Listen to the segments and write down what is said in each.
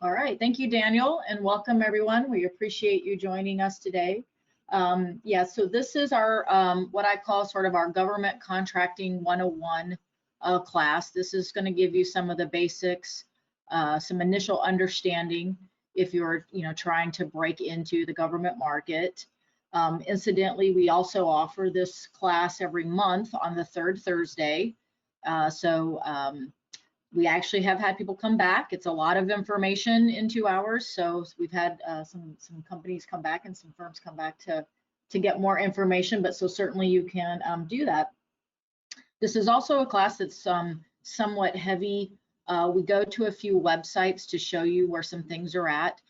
All right, thank you, Daniel, and welcome everyone. We appreciate you joining us today. Yeah, so this is our what I call sort of our government contracting 101 class. This is going to give you some of the basics, some initial understanding if you're trying to break into the government market. Incidentally, we also offer this class every month on the third Thursday. We actually have had people come back. It's a lot of information in 2 hours. So we've had some companies come back and some firms come back to get more information, but so certainly you can do that. This is also a class that's somewhat heavy. We go to a few websites to show you where some things are at.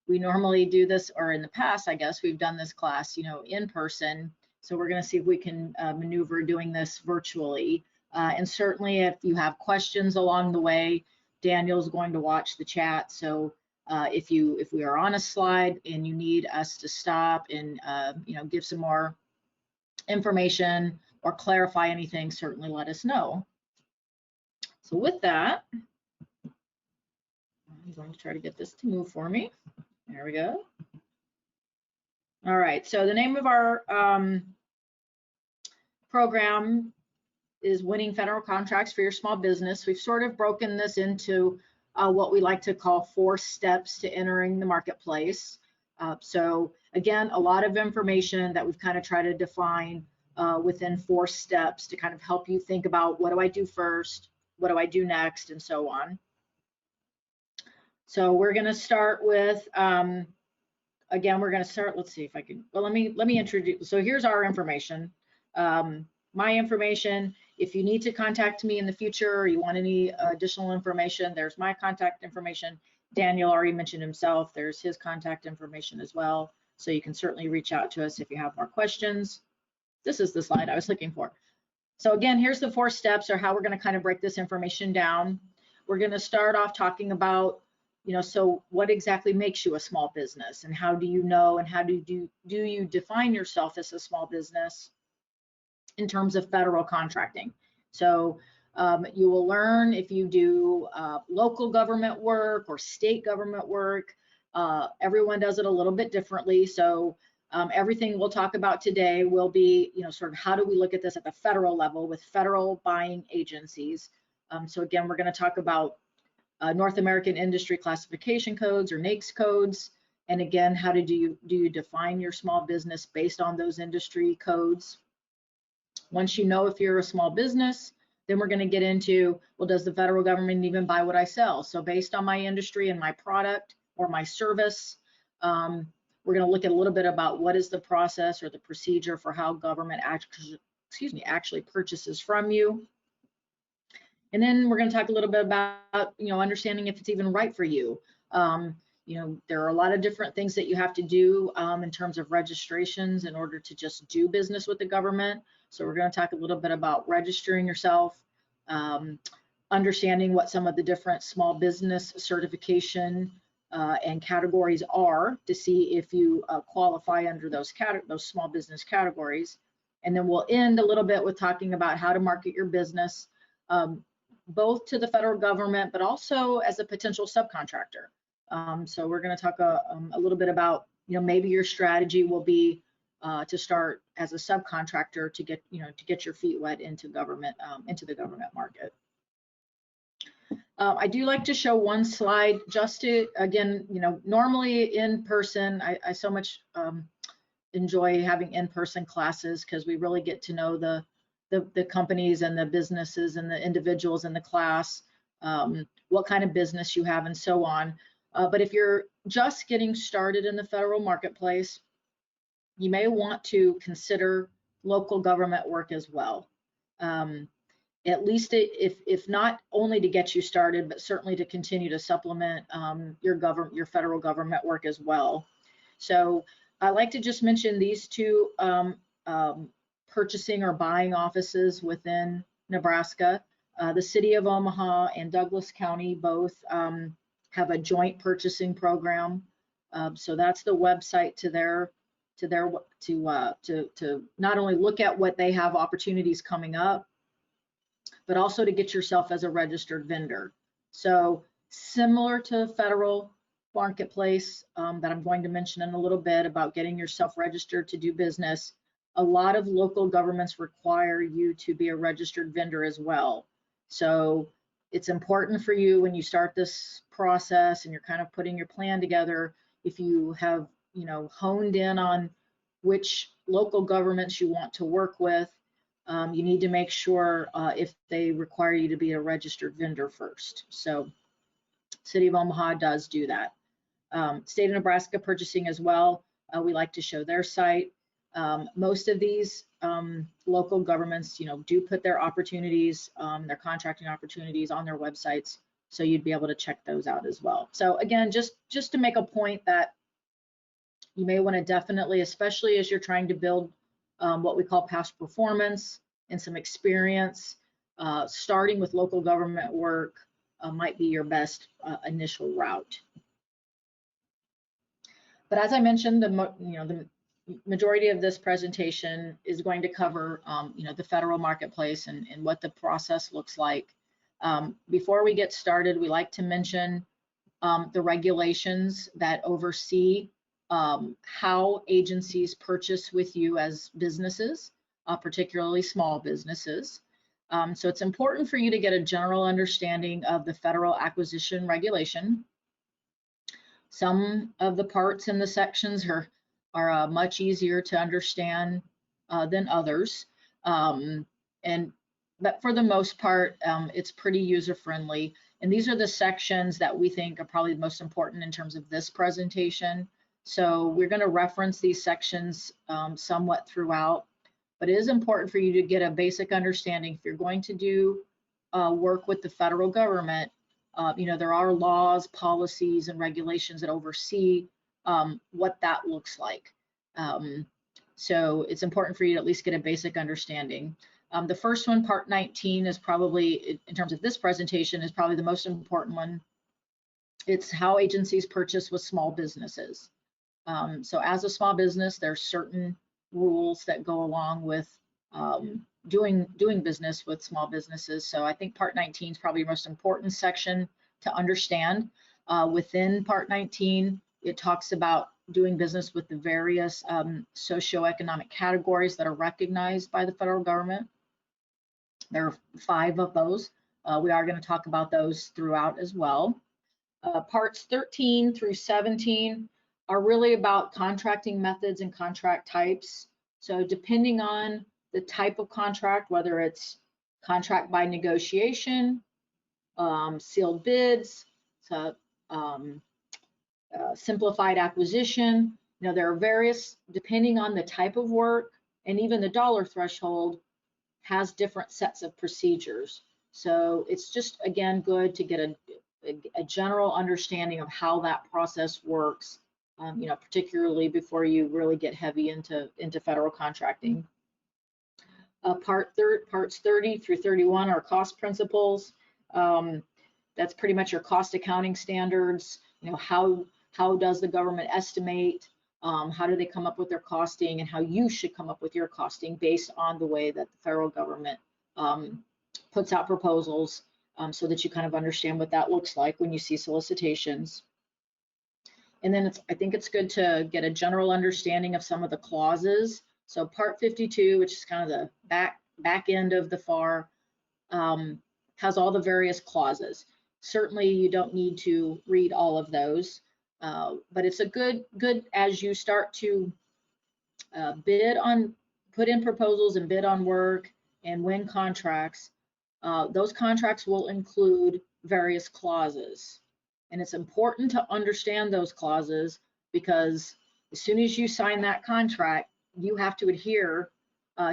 We normally do this, or in the past, I guess, we've done this class, in person. So we're gonna see if we can maneuver doing this virtually. And certainly if you have questions along the way, Daniel's going to watch the chat. So if we are on a slide and you need us to stop and give some more information or clarify anything, certainly let us know. So with that, I'm going to try to get this to move for me. There we go. All right, so the name of our program is Winning Federal Contracts for Your Small Business. We've sort of broken this into what we like to call 4 steps to entering the marketplace. So again, a lot of information that we've kind of tried to define within 4 steps to kind of help you think about what do I do first, what do I do next, and so on. So we're going to start with, again, we're going to start, let's see if I can, well, let me introduce, so here's our information. My information, if you need to contact me in the future or you want any additional information, there's my contact information. Daniel already mentioned himself, there's his contact information as well. So you can certainly reach out to us if you have more questions. This is the slide I was looking for. So again, here's the 4 steps or how we're going to kind of break this information down. We're going to start off talking about, so what exactly makes you a small business and how do you know and how do you define yourself as a small business in terms of federal contracting. So you will learn if you do local government work or state government work. Everyone does it a little bit differently. So everything we'll talk about today will be, sort of how do we look at this at the federal level with federal buying agencies. So again, we're going to talk about North American Industry Classification Codes or NAICS codes. And again, how do you define your small business based on those industry codes? Once you know if you're a small business, then we're going to get into, well, does the federal government even buy what I sell? So based on my industry and my product or my service, we're going to look at a little bit about what is the process or the procedure for how government actually purchases from you. And then we're going to talk a little bit about, understanding if it's even right for you. There are a lot of different things that you have to do in terms of registrations in order to just do business with the government. So we're going to talk a little bit about registering yourself, understanding what some of the different small business certification and categories are to see if you qualify under those small business categories. And then we'll end a little bit with talking about how to market your business, both to the federal government, but also as a potential subcontractor. So we're going to talk a little bit about, maybe your strategy will be to start as a subcontractor to get your feet wet into government, into the government market. I do like to show one slide just to, again, normally in person, I so much enjoy having in-person classes because we really get to know the companies and the businesses and the individuals in the class, what kind of business you have and so on. But if you're just getting started in the federal marketplace, you may want to consider local government work as well. At least if not only to get you started, but certainly to continue to supplement your federal government work as well. So I like to just mention these 2 purchasing or buying offices within Nebraska. The city of Omaha and Douglas County both have a joint purchasing program. So that's the website to not only look at what they have opportunities coming up, but also to get yourself as a registered vendor. So similar to federal marketplace that I'm going to mention in a little bit about getting yourself registered to do business. A lot of local governments require you to be a registered vendor as well. So it's important for you when you start this process and you're kind of putting your plan together, if you have, you know, honed in on which local governments you want to work with, you need to make sure if they require you to be a registered vendor first. So City of Omaha does do that. State of Nebraska purchasing as well. We like to show their site. Most of these local governments, you know, do put their opportunities, their contracting opportunities on their websites, so you'd be able to check those out as well. So again, just to make a point that you may want to definitely, especially as you're trying to build what we call past performance and some experience, starting with local government work might be your best initial route. But as I mentioned, the majority of this presentation is going to cover the federal marketplace and what the process looks like. Before we get started, we like to mention the regulations that oversee how agencies purchase with you as businesses, particularly small businesses. So it's important for you to get a general understanding of the federal acquisition regulation. Some of the parts in the sections are much easier to understand than others. But for the most part, it's pretty user-friendly. And these are the sections that we think are probably the most important in terms of this presentation. So we're going to reference these sections somewhat throughout, but it is important for you to get a basic understanding. If you're going to do work with the federal government, there are laws, policies, and regulations that oversee what that looks like. So it's important for you to at least get a basic understanding. The first one, Part 19, is probably, in terms of this presentation, is probably the most important one. It's how agencies purchase with small businesses. So as a small business, there's certain rules that go along with doing business with small businesses. So I think Part 19 is probably the most important section to understand. Within Part 19, it talks about doing business with the various socioeconomic categories that are recognized by the federal government. There are 5 of those. We are going to talk about those throughout as well. Parts 13 through 17 are really about contracting methods and contract types. So depending on the type of contract, whether it's contract by negotiation, sealed bids, so, simplified acquisition, there are various, depending on the type of work, and even the dollar threshold has different sets of procedures. So it's just, again, good to get a general understanding of how that process works, particularly before you really get heavy into federal contracting. Parts 30 through 31 are cost principles. That's pretty much your cost accounting standards. How does the government estimate? How do they come up with their costing, and how you should come up with your costing based on the way that the federal government puts out proposals, so that you kind of understand what that looks like when you see solicitations. And then I think it's good to get a general understanding of some of the clauses. So Part 52, which is kind of the back end of the FAR, has all the various clauses. Certainly you don't need to read all of those, but it's a good as you start to put in proposals and bid on work and win contracts. Those contracts will include various clauses. And it's important to understand those clauses, because as soon as you sign that contract, you have to adhere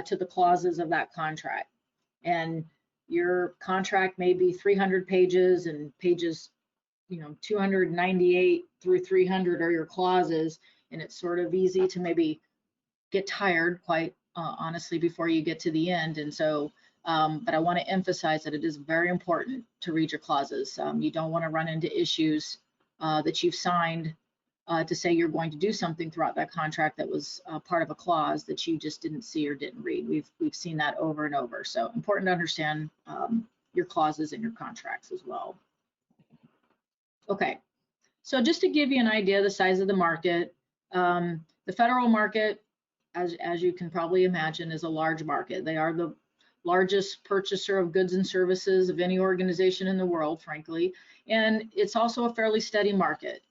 to the clauses of that contract. And your contract may be 300 pages, and pages 298 through 300 are your clauses, and it's sort of easy to maybe get tired, quite honestly, before you get to the end. And so but I want to emphasize that it is very important to read your clauses. You don't want to run into issues that you've signed to say you're going to do something throughout that contract that was part of a clause that you just didn't see or didn't read. We've seen that over and over. So important to understand your clauses and your contracts as well. Okay, so just to give you an idea of the size of the market, the federal market, as you can probably imagine, is a large market. They are the largest purchaser of goods and services of any organization in the world, frankly, and it's also a fairly steady market.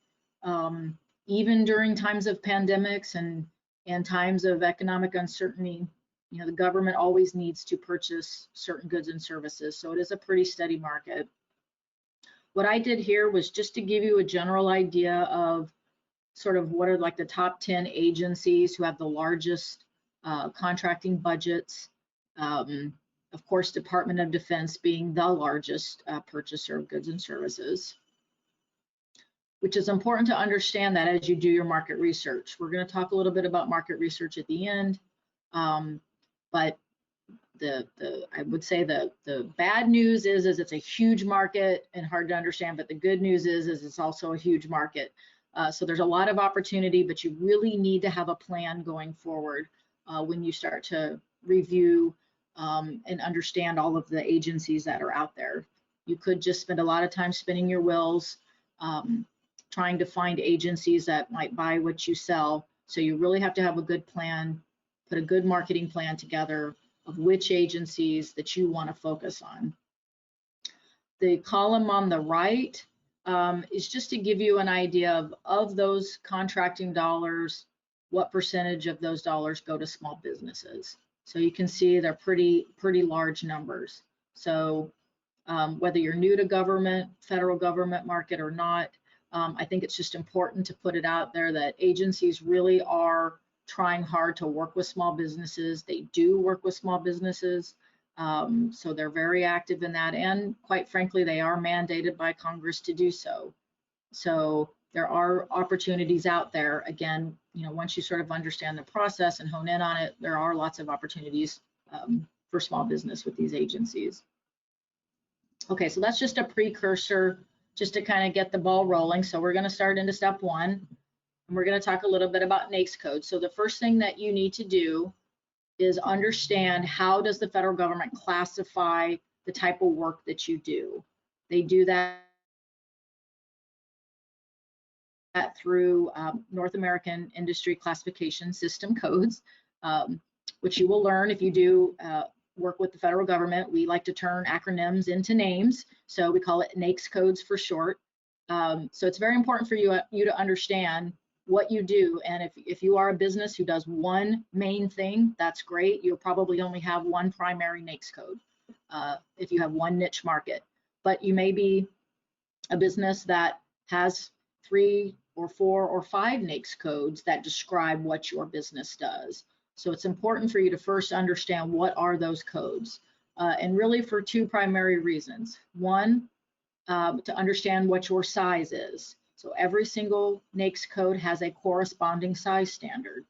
Even during times of pandemics and times of economic uncertainty, you know, the government always needs to purchase certain goods and services, so it is a pretty steady market. What I did here was just to give you a general idea of sort of what are like the top 10 agencies who have the largest contracting budgets. Of course, Department of Defense being the largest purchaser of goods and services, which is important to understand that as you do your market research. We're going to talk a little bit about market research at the end, but I would say the bad news is it's a huge market and hard to understand, but the good news is it's also a huge market. So there's a lot of opportunity, but you really need to have a plan going forward when you start to review and understand all of the agencies that are out there. You could just spend a lot of time spinning your wheels, trying to find agencies that might buy what you sell. So you really have to have a good plan, put a good marketing plan together of which agencies that you want to focus on. The column on the right is just to give you an idea of those contracting dollars, what percentage of those dollars go to small businesses. So you can see they're pretty large numbers. So whether you're new to government, federal government market or not, I think it's just important to put it out there that agencies really are trying hard to work with small businesses. They do work with small businesses. So they're very active in that, and quite frankly, they are mandated by Congress to do so. So there are opportunities out there. Again, you know, once you sort of understand the process and hone in on it, there are lots of opportunities for small business with these agencies. Okay, so that's just a precursor, just to kind of get the ball rolling. So we're going to start into step one, and we're going to talk a little bit about NAICS code. So the first thing that you need to do is understand how does the federal government classify the type of work that you do. They do that through North American Industry Classification System codes, which you will learn if you do work with the federal government. We like to turn acronyms into names, so we call it NAICS codes for short. So it's very important for you to understand what you do, and if you are a business who does one main thing, that's great. You'll probably only have one primary NAICS code if you have one niche market, but you may be a business that has 3 or 4 or 5 NAICS codes that describe what your business does. So it's important for you to first understand what are those codes, and really for 2 primary reasons. One, to understand what your size is. So every single NAICS code has a corresponding size standard.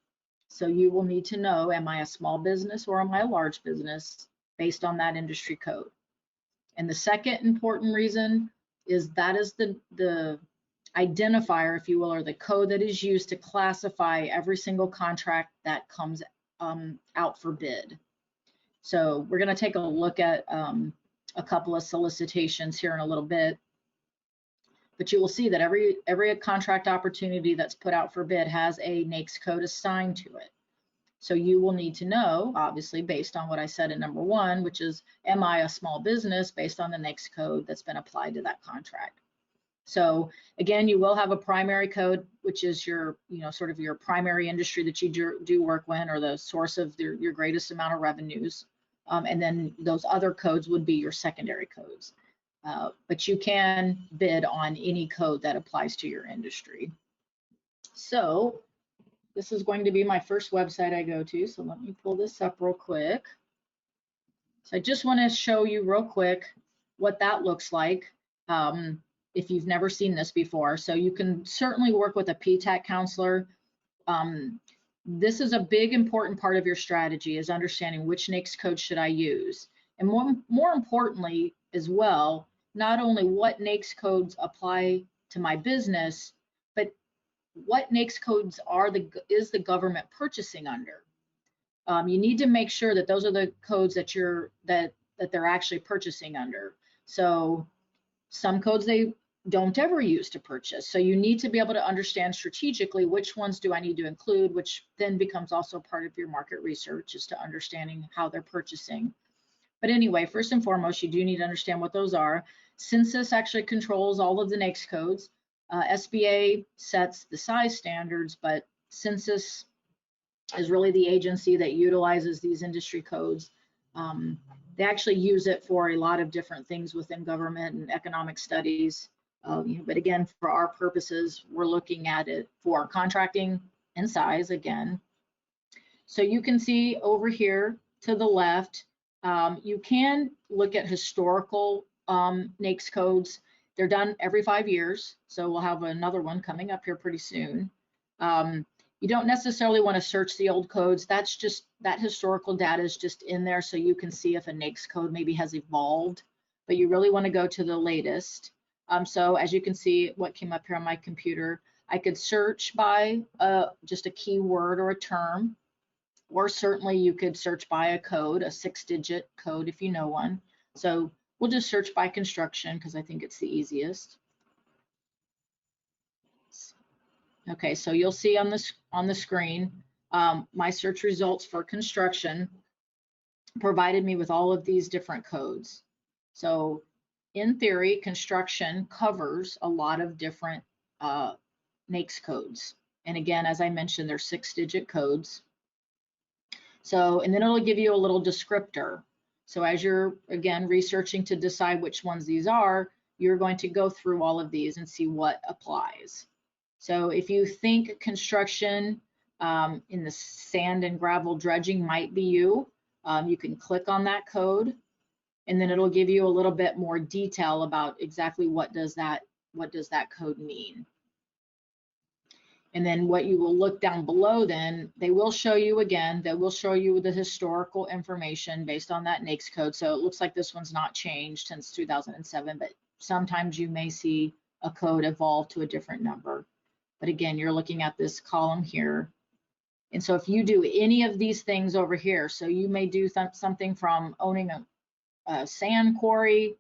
So you will need to know, am I a small business or am I a large business based on that industry code? And the second important reason is that is the identifier, if you will, or the code that is used to classify every single contract that comes out for bid. So we're going to take a look at a couple of solicitations here in a little bit. But you will see that every contract opportunity that's put out for bid has a NAICS code assigned to it. So you will need to know, obviously, based on what I said in number 1, which is, am I a small business, based on the NAICS code that's been applied to that contract. So again, you will have a primary code, which is your, you know, sort of your primary industry that you do work in, or the source of your greatest amount of revenues. And then those other codes would be your secondary codes. But you can bid on any code that applies to your industry. So this is going to be my first website I go to. So let me pull this up real quick. So I just want to show you real quick what that looks like if you've never seen this before. So you can certainly work with a PTAC counselor. This is a big important part of your strategy, is understanding which NAICS code should I use. And more importantly as well, not only what NAICS codes apply to my business, but what NAICS codes is the government purchasing under. You need to make sure that those are the codes that they're actually purchasing under. So some codes don't ever use to purchase. So you need to be able to understand strategically which ones do I need to include, which then becomes also part of your market research, is to understanding how they're purchasing. But anyway, first and foremost, you do need to understand what those are. Census actually controls all of the NAICS codes. SBA sets the size standards, but Census is really the agency that utilizes these industry codes. They actually use it for a lot of different things within government and economic studies. But again, for our purposes, we're looking at it for contracting and size again. So you can see over here to the left, you can look at historical NAICS codes. They're done every 5 years, so we'll have another one coming up here pretty soon. You don't necessarily want to search the old codes. That's just, that historical data is just in there so you can see if a NAICS code maybe has evolved, but you really want to go to the latest. So as you can see what came up here on my computer, I could search by just a keyword or a term, or certainly you could search by a code, a 6-digit code if you know one. So we'll just search by construction because I think it's the easiest. Okay, so you'll see on the screen, my search results for construction provided me with all of these different codes. So in theory, construction covers a lot of different NAICS codes. And again, as I mentioned, they're 6-digit codes. So, and then it'll give you a little descriptor. So as you're, again, researching to decide which ones these are, you're going to go through all of these and see what applies. So if you think construction in the sand and gravel dredging might be you, you can click on that code, and then it'll give you a little bit more detail about exactly what does that code mean. And then what you will look down below, then they will show you again, they will show you the historical information based on that NAICS code. So it looks like this one's not changed since 2007, but sometimes you may see a code evolve to a different number. But again, you're looking at this column here. And so if you do any of these things over here, so you may do something from owning a sand quarry,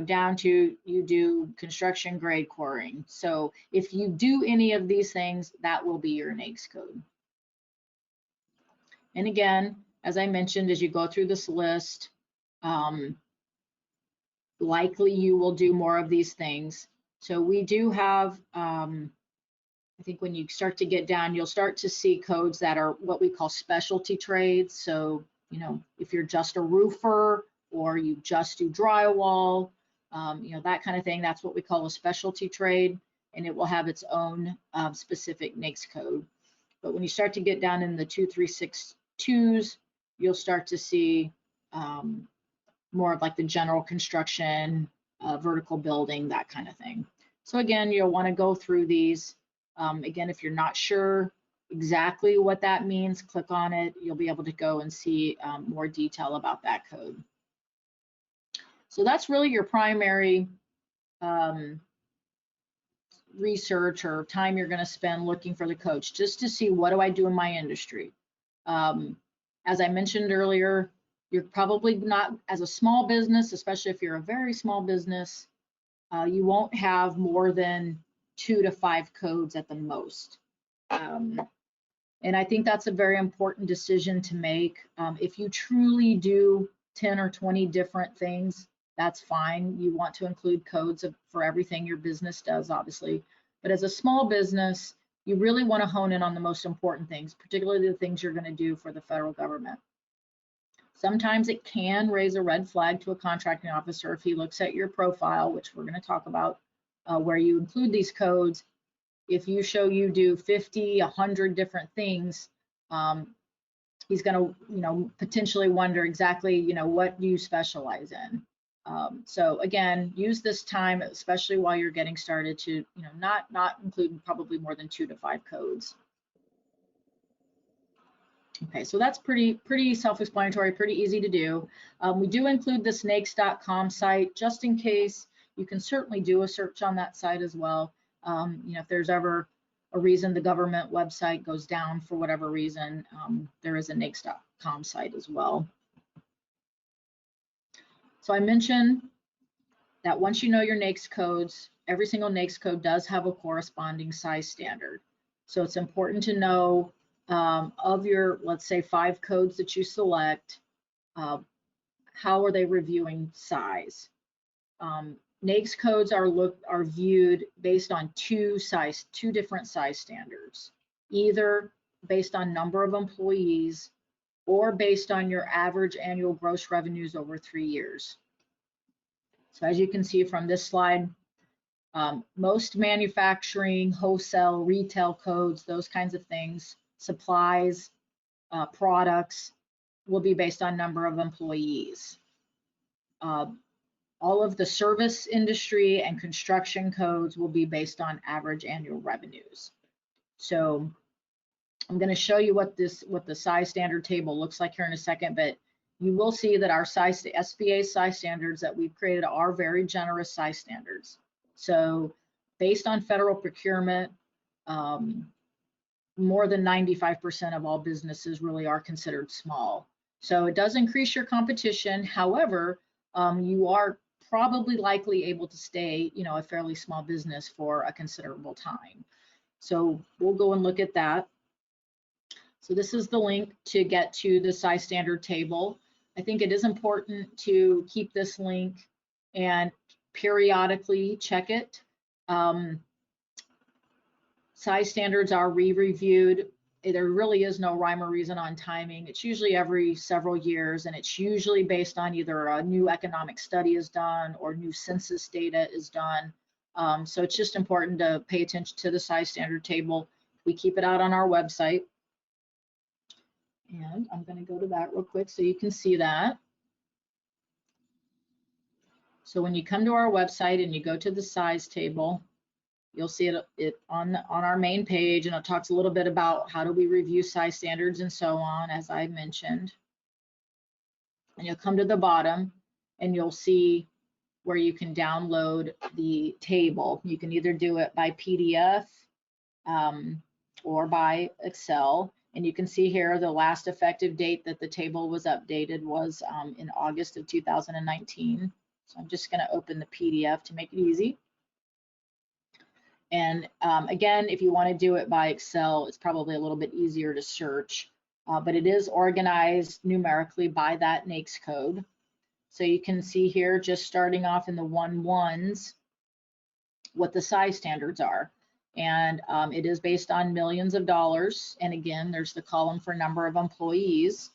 down to you do construction grade quarrying. So if you do any of these things, that will be your NAICS code. And again, as I mentioned, as you go through this list, likely you will do more of these things. So we do have, I think when you start to get down, you'll start to see codes that are what we call specialty trades. So, if you're just a roofer or you just do drywall, that kind of thing, that's what we call a specialty trade, and it will have its own specific NAICS code. But when you start to get down in the 2362s, you'll start to see more of like the general construction, vertical building, that kind of thing. So again, you'll want to go through these. Again, if you're not sure exactly what that means, click on it. You'll be able to go and see more detail about that code. So that's really your primary research or time you're going to spend looking for the codes, just to see what do I do in my industry. As I mentioned earlier, you're probably not, as a small business, especially if you're a very small business, you won't have more than 2 to 5 codes at the most. And I think that's a very important decision to make. If you truly do 10 or 20 different things, that's fine. You want to include codes for everything your business does, obviously. But as a small business, you really want to hone in on the most important things, particularly the things you're going to do for the federal government. Sometimes it can raise a red flag to a contracting officer if he looks at your profile, which we're going to talk about, where you include these codes. If you show you do 50, 100 different things, he's going to, potentially wonder exactly, what you specialize in. So again, use this time, especially while you're getting started, to, not include probably more than 2 to 5 codes. Okay, so that's pretty self-explanatory, pretty easy to do. We do include this NAICS.com site just in case. You can certainly do a search on that site as well. If there's ever a reason the government website goes down for whatever reason, there is a NAICS.com site as well. So I mentioned that once you know your NAICS codes, every single NAICS code does have a corresponding size standard. So it's important to know of your, let's say, 5 codes that you select, how are they reviewing size? NAICS codes are viewed based on two different size standards, either based on number of employees or based on your average annual gross revenues over 3 years. So as you can see from this slide, most manufacturing, wholesale, retail codes, those kinds of things, supplies, products, will be based on number of employees. All of the service industry and construction codes will be based on average annual revenues. So I'm going to show you what the size standard table looks like here in a second, but you will see that our SBA size standards that we've created are very generous size standards. So based on federal procurement, more than 95% of all businesses really are considered small. So it does increase your competition. However, you are probably likely able to stay, a fairly small business for a considerable time. So we'll go and look at that. So this is the link to get to the size standard table. I think it is important to keep this link and periodically check it. Size standards are re-reviewed. There really is no rhyme or reason on timing. It's usually every several years, and it's usually based on either a new economic study is done or new census data is done. So it's just important to pay attention to the size standard table. We keep it out on our website. And I'm going to go to that real quick so you can see that. So when you come to our website and you go to the size table, you'll see it on our main page, and it talks a little bit about how do we review size standards and so on, as I mentioned. And you'll come to the bottom and you'll see where you can download the table. You can either do it by PDF or by Excel. And you can see here the last effective date that the table was updated was in August of 2019. So I'm just going to open the PDF to make it easy. And again, if you want to do it by Excel, it's probably a little bit easier to search, but it is organized numerically by that NAICS code. So you can see here, just starting off in the 1-1s, what the size standards are. And it is based on millions of dollars. And again, there's the column for number of employees.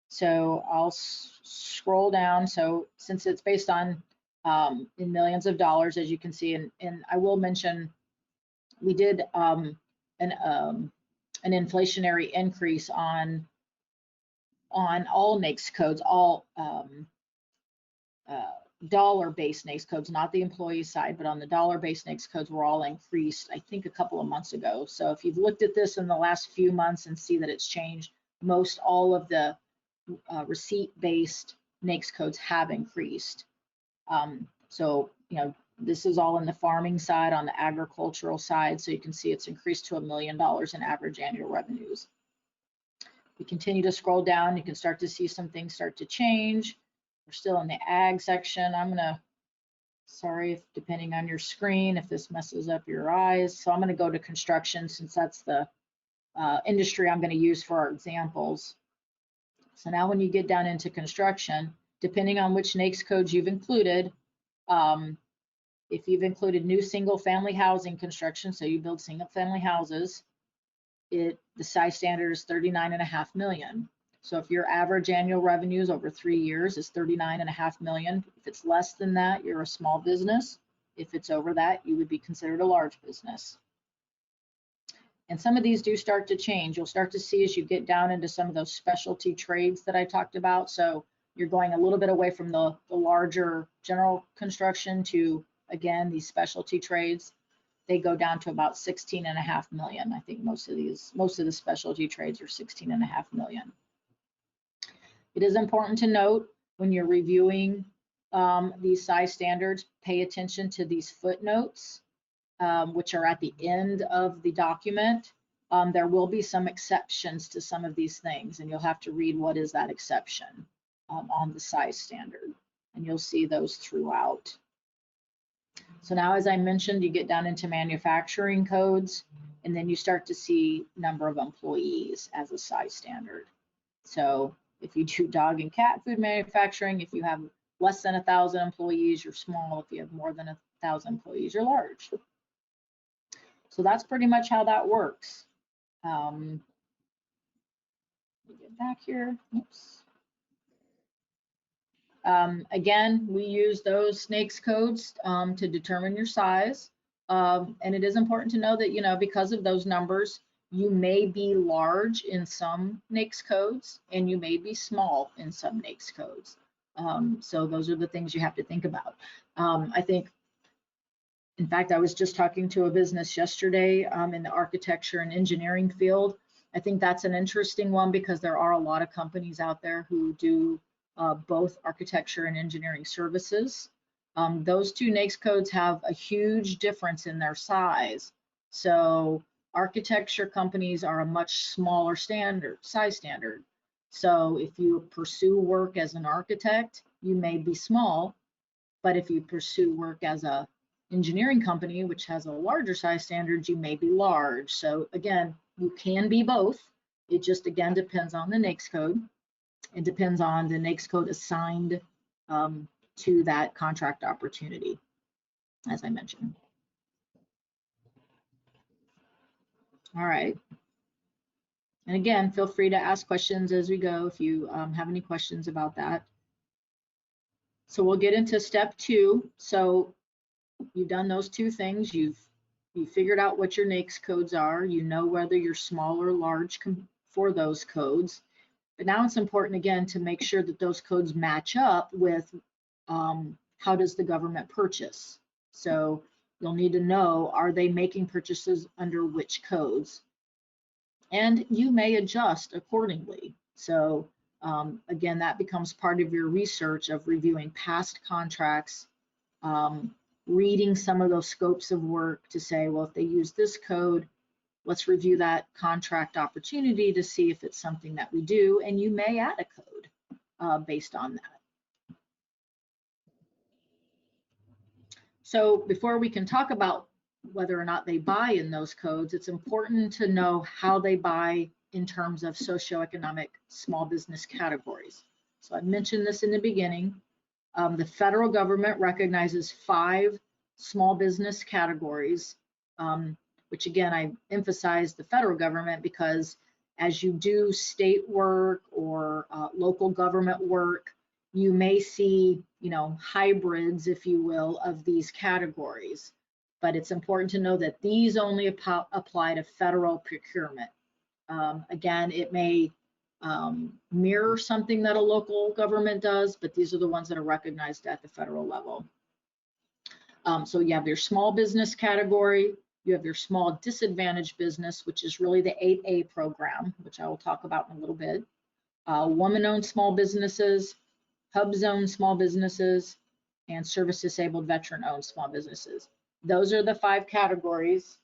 So I'll scroll down. So since it's based on in millions of dollars, as you can see, and I will mention, we did an inflationary increase on all NAICS codes, all dollar-based NAICS codes, not the employee side, but on the dollar-based NAICS codes were all increased, I think, a couple of months ago. So if you've looked at this in the last few months and see that it's changed, most all of the receipt-based NAICS codes have increased. So, this is all in the farming side, on the agricultural side. So you can see it's increased to $1 million in average annual revenues. We continue to scroll down, you can start to see some things start to change. We're still in the ag section. Sorry if depending on your screen, if this messes up your eyes. So I'm going to go to construction since that's the industry I'm going to use for our examples. So now when you get down into construction, depending on which NAICS codes you've included, if you've included new single family housing construction, so you build single family houses, the size standard is 39.5 million. So if your average annual revenues over 3 years is 39.5 million, if it's less than that, you're a small business. If it's over that, you would be considered a large business. And some of these do start to change. You'll start to see as you get down into some of those specialty trades that I talked about. So you're going a little bit away from the larger general construction to, again, these specialty trades. They go down to about 16.5 million. I think most of the specialty trades are 16.5 million. It is important to note when you're reviewing these size standards, pay attention to these footnotes, which are at the end of the document. There will be some exceptions to some of these things, and you'll have to read what is that exception on the size standard, and you'll see those throughout. So now, as I mentioned, you get down into manufacturing codes, and then you start to see number of employees as a size standard. So if you do dog and cat food manufacturing, if you have less than 1,000 employees, you're small. If you have more than 1,000 employees, you're large. So that's pretty much how that works. Let me get back here. Oops. Again, we use those NAICS codes to determine your size. And it is important to know that, you know, because of those numbers, you may be large in some NAICS codes and you may be small in some NAICS codes. So those are the things you have to think about. I think, in fact, I was just talking to a business yesterday in the architecture and engineering field. I think that's an interesting one because there are a lot of companies out there who do both architecture and engineering services. Those two NAICS codes have a huge difference in their size. So architecture companies are a much smaller size standard. So if you pursue work as an architect, you may be small, but if you pursue work as a engineering company, which has a larger size standard, you may be large. So again, you can be both. It just, again, depends on the NAICS code. It depends on the NAICS code assigned to that contract opportunity, as I mentioned. All right. And again, feel free to ask questions as we go if you have any questions about that. So we'll get into step 2. So you've done those two things. You've figured out what your NAICS codes are. You know whether you're small or large for those codes. But now it's important, again, to make sure that those codes match up with how does the government purchase. So you'll need to know, are they making purchases under which codes? And you may adjust accordingly. So again, that becomes part of your research of reviewing past contracts, reading some of those scopes of work to say, well, if they use this code, let's review that contract opportunity to see if it's something that we do, and you may add a code based on that. So before we can talk about whether or not they buy in those codes, it's important to know how they buy in terms of socioeconomic small business categories. So I mentioned this in the beginning. The federal government recognizes 5 small business categories, which again, I emphasize the federal government because as you do state work or local government work, you may see, you know, hybrids, if you will, of these categories. But it's important to know that these only apply to federal procurement. Again, it may mirror something that a local government does, but these are the ones that are recognized at the federal level. So you have your small business category, you have your small disadvantaged business, which is really the 8A program, which I will talk about in a little bit. Woman-owned small businesses, hub-zone small businesses, and service-disabled veteran-owned small businesses. Those are the 5 categories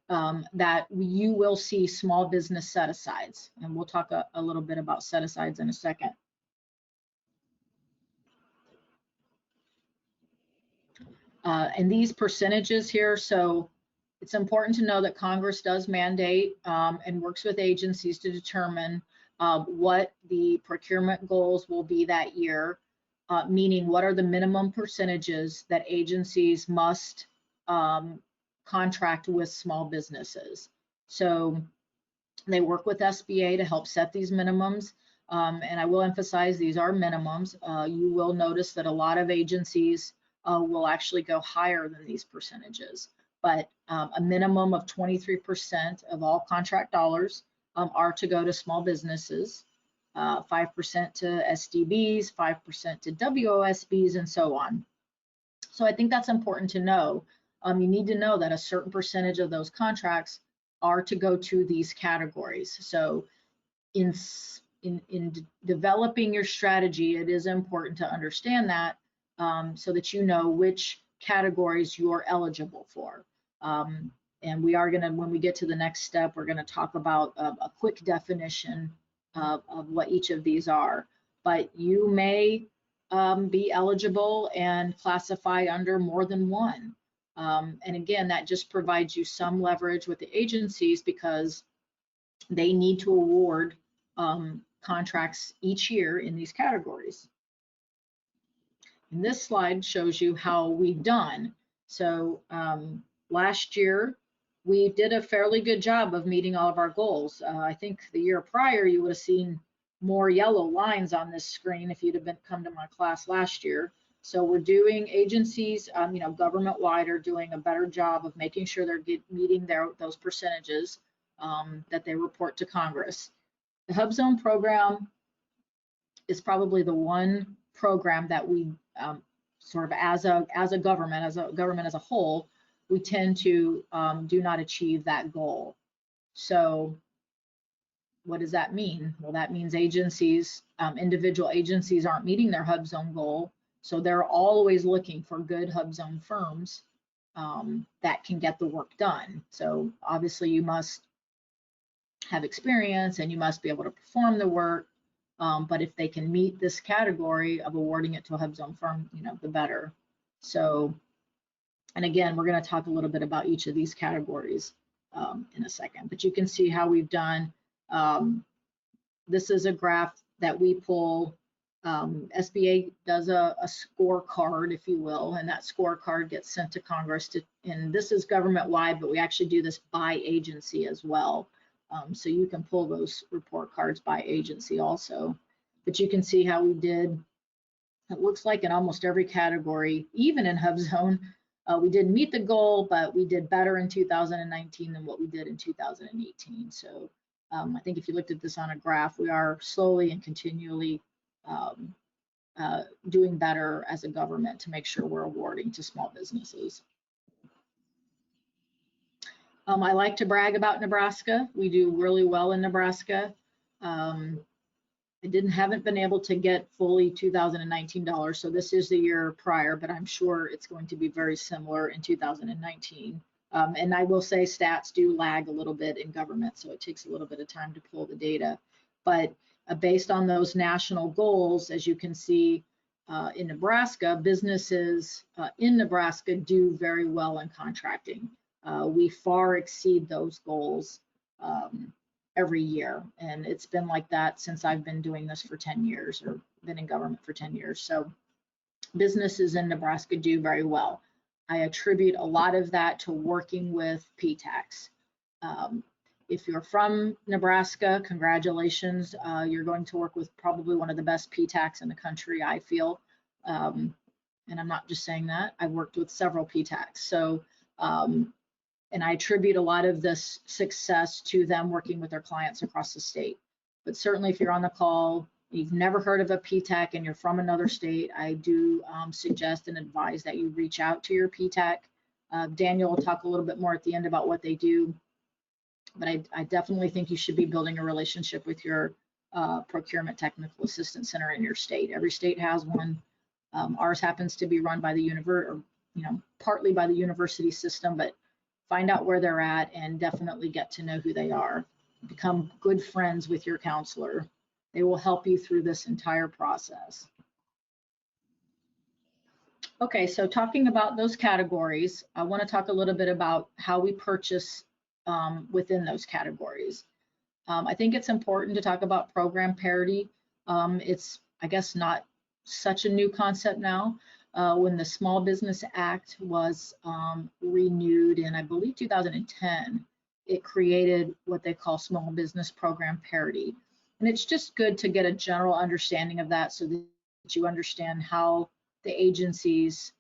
that you will see small business set-asides. And we'll talk a little bit about set-asides in a second. And these percentages here, so it's important to know that Congress does mandate and works with agencies to determine what the procurement goals will be that year, meaning what are the minimum percentages that agencies must contract with small businesses. So they work with SBA to help set these minimums. And I will emphasize these are minimums. You will notice that a lot of agencies will actually go higher than these percentages, but a minimum of 23% of all contract dollars are to go to small businesses, 5% to SDBs, 5% to WOSBs, and so on. So I think that's important to know. You need to know that a certain percentage of those contracts are to go to these categories. So in developing your strategy, it is important to understand that so that you know which categories you are eligible for. And we are gonna, when we get to the next step, we're gonna talk about a quick definition of what each of these are. But you may be eligible and classify under more than one. And again, that just provides you some leverage with the agencies because they need to award contracts each year in these categories. And this slide shows you how we've done. So last year, we did a fairly good job of meeting all of our goals. I think the year prior, you would have seen more yellow lines on this screen if you'd have come to my class last year. So we're doing agencies, government-wide are doing a better job of making sure they're meeting those percentages that they report to Congress. The HUBZone program is probably the one program that we sort of as a government as a whole, we tend to do not achieve that goal. So what does that mean? Well, that means agencies, individual agencies aren't meeting their HUBZone goal. So they're always looking for good HUBZone firms that can get the work done. So obviously you must have experience and you must be able to perform the work. But if they can meet this category of awarding it to a HUBZone firm, the better. So, and again, we're going to talk a little bit about each of these categories in a second, but you can see how we've done. This is a graph that we pull. SBA does a scorecard, if you will, and that scorecard gets sent to Congress. And this is government-wide, but we actually do this by agency as well. So you can pull those report cards by agency also. But you can see how we did. It looks like in almost every category, even in HUBZone, we didn't meet the goal, but we did better in 2019 than what we did in 2018. So I think if you looked at this on a graph, we are slowly and continually doing better as a government to make sure we're awarding to small businesses. I like to brag about Nebraska. We do really well in Nebraska. I haven't been able to get fully 2019 dollars, so this is the year prior, but I'm sure it's going to be very similar in 2019. And I will say stats do lag a little bit in government, so it takes a little bit of time to pull the data. But based on those national goals, as you can see in Nebraska, businesses in Nebraska do very well in contracting. We far exceed those goals every year. And it's been like that since I've been doing this for 10 years or been in government for 10 years. So businesses in Nebraska do very well. I attribute a lot of that to working with PTACs. If you're from Nebraska, congratulations. You're going to work with probably one of the best PTACs in the country, I feel. And I'm not just saying that. I've worked with several PTACs. So, and I attribute a lot of this success to them working with their clients across the state. But certainly if you're on the call, you've never heard of a PTAC and you're from another state, I do suggest and advise that you reach out to your PTAC. Daniel will talk a little bit more at the end about what they do. But I definitely think you should be building a relationship with your procurement technical assistance center in your state. Every state has one. Ours happens to be run by the university, or partly by the university system, but find out where they're at and definitely get to know who they are. Become good friends with your counselor. They will help you through this entire process. Okay, so talking about those categories, I want to talk a little bit about how we purchase within those categories. I think it's important to talk about program parity. It's, I guess, not such a new concept now. When the Small Business Act was renewed in, I believe, 2010, it created what they call small business program parity. And it's just good to get a general understanding of that so that you understand how the agencies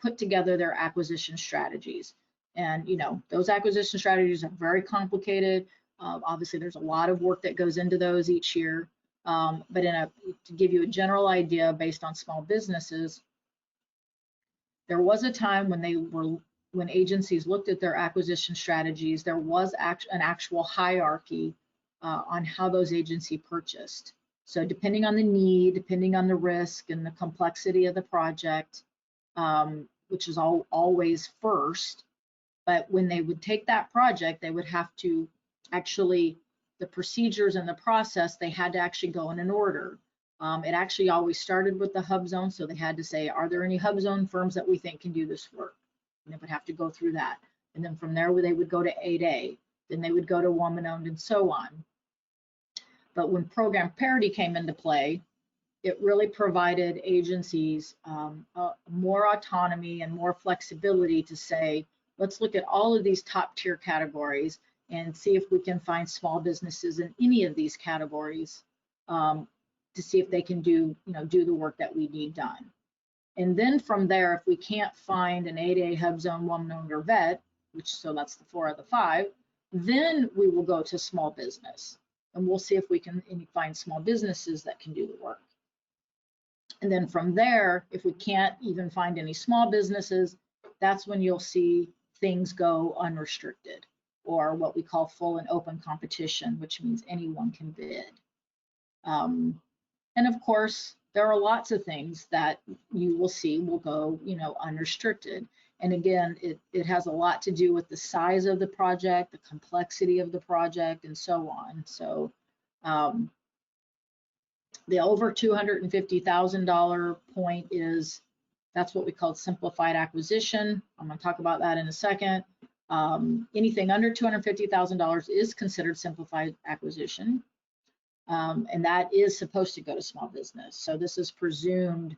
put together their acquisition strategies. And those acquisition strategies are very complicated. Obviously, there's a lot of work that goes into those each year. But to give you a general idea based on small businesses, there was a time when agencies looked at their acquisition strategies, there was an actual hierarchy on how those agencies purchased. So depending on the need, depending on the risk and the complexity of the project, which is always first, but when they would take that project, they would have to actually, the procedures and the process, they had to actually go in an order. It actually always started with the hub zone, so they had to say, are there any hub zone firms that we think can do this work? And they would have to go through that. And then from there, they would go to 8A, then they would go to woman-owned and so on. But when program parity came into play, it really provided agencies more autonomy and more flexibility to say, let's look at all of these top tier categories and see if we can find small businesses in any of these categories to see if they can do the work that we need done. And then from there, if we can't find an 8A hub zone, woman-owned or vet, so that's the 4 of the 5, then we will go to small business. And we'll see if we can find small businesses that can do the work. And then from there, if we can't even find any small businesses, that's when you'll see things go unrestricted, or what we call full and open competition, which means anyone can bid. And of course, there are lots of things that you will see will go, unrestricted. And again, it has a lot to do with the size of the project, the complexity of the project, and so on. So the over $250,000 point that's what we call simplified acquisition. I'm going to talk about that in a second. Anything under $250,000 is considered simplified acquisition. And that is supposed to go to small business. So this is presumed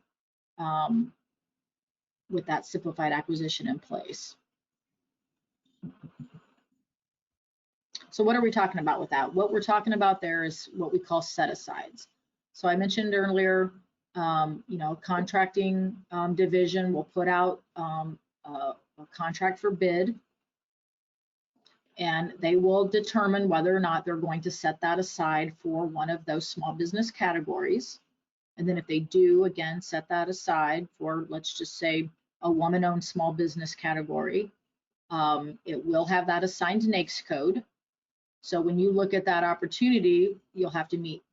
with that simplified acquisition in place. So what are we talking about with that? What we're talking about there is what we call set-asides. So I mentioned earlier, contracting division will put out a contract for bid, and they will determine whether or not they're going to set that aside for one of those small business categories. And then if they do, again, set that aside for, let's just say, a woman-owned small business category, it will have that assigned to NAICS code. So when you look at that opportunity, you'll have to meet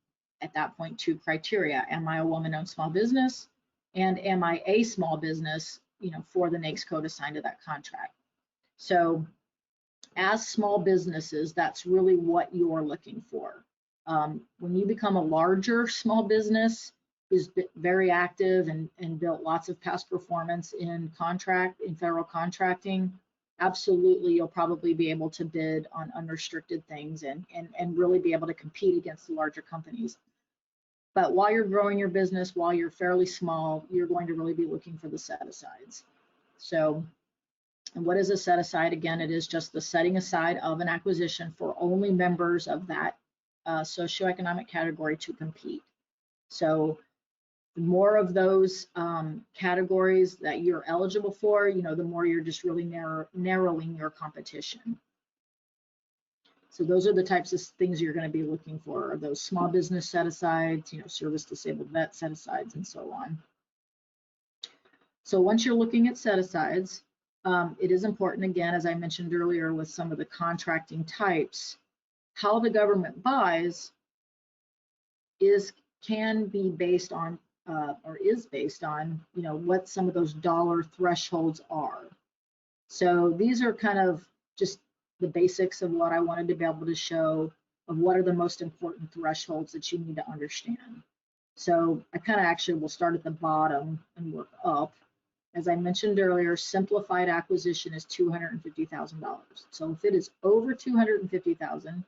at that point 2 criteria. Am I a woman-owned small business? And am I a small business, for the NAICS code assigned to that contract? So as small businesses, that's really what you're looking for. When you become a larger small business, is very active and built lots of past performance in federal contracting, absolutely you'll probably be able to bid on unrestricted things and really be able to compete against the larger companies. But while you're growing your business, while you're fairly small, you're going to really be looking for the set-asides. So, and what is a set-aside? Again, it is just the setting aside of an acquisition for only members of that socioeconomic category to compete. So the more of those categories that you're eligible for, the more you're just really narrowing your competition. So those are the types of things you're going to be looking for, are those small business set-asides, service disabled vet set-asides, and so on. So once you're looking at set-asides, it is important, again, as I mentioned earlier with some of the contracting types, how the government buys can be based on or is based on, what some of those dollar thresholds are. So these are kind of just the basics of what I wanted to be able to show of what are the most important thresholds that you need to understand. So I kind of actually will start at the bottom and work up. As I mentioned earlier, simplified acquisition is $250,000. So if it is over $250,000,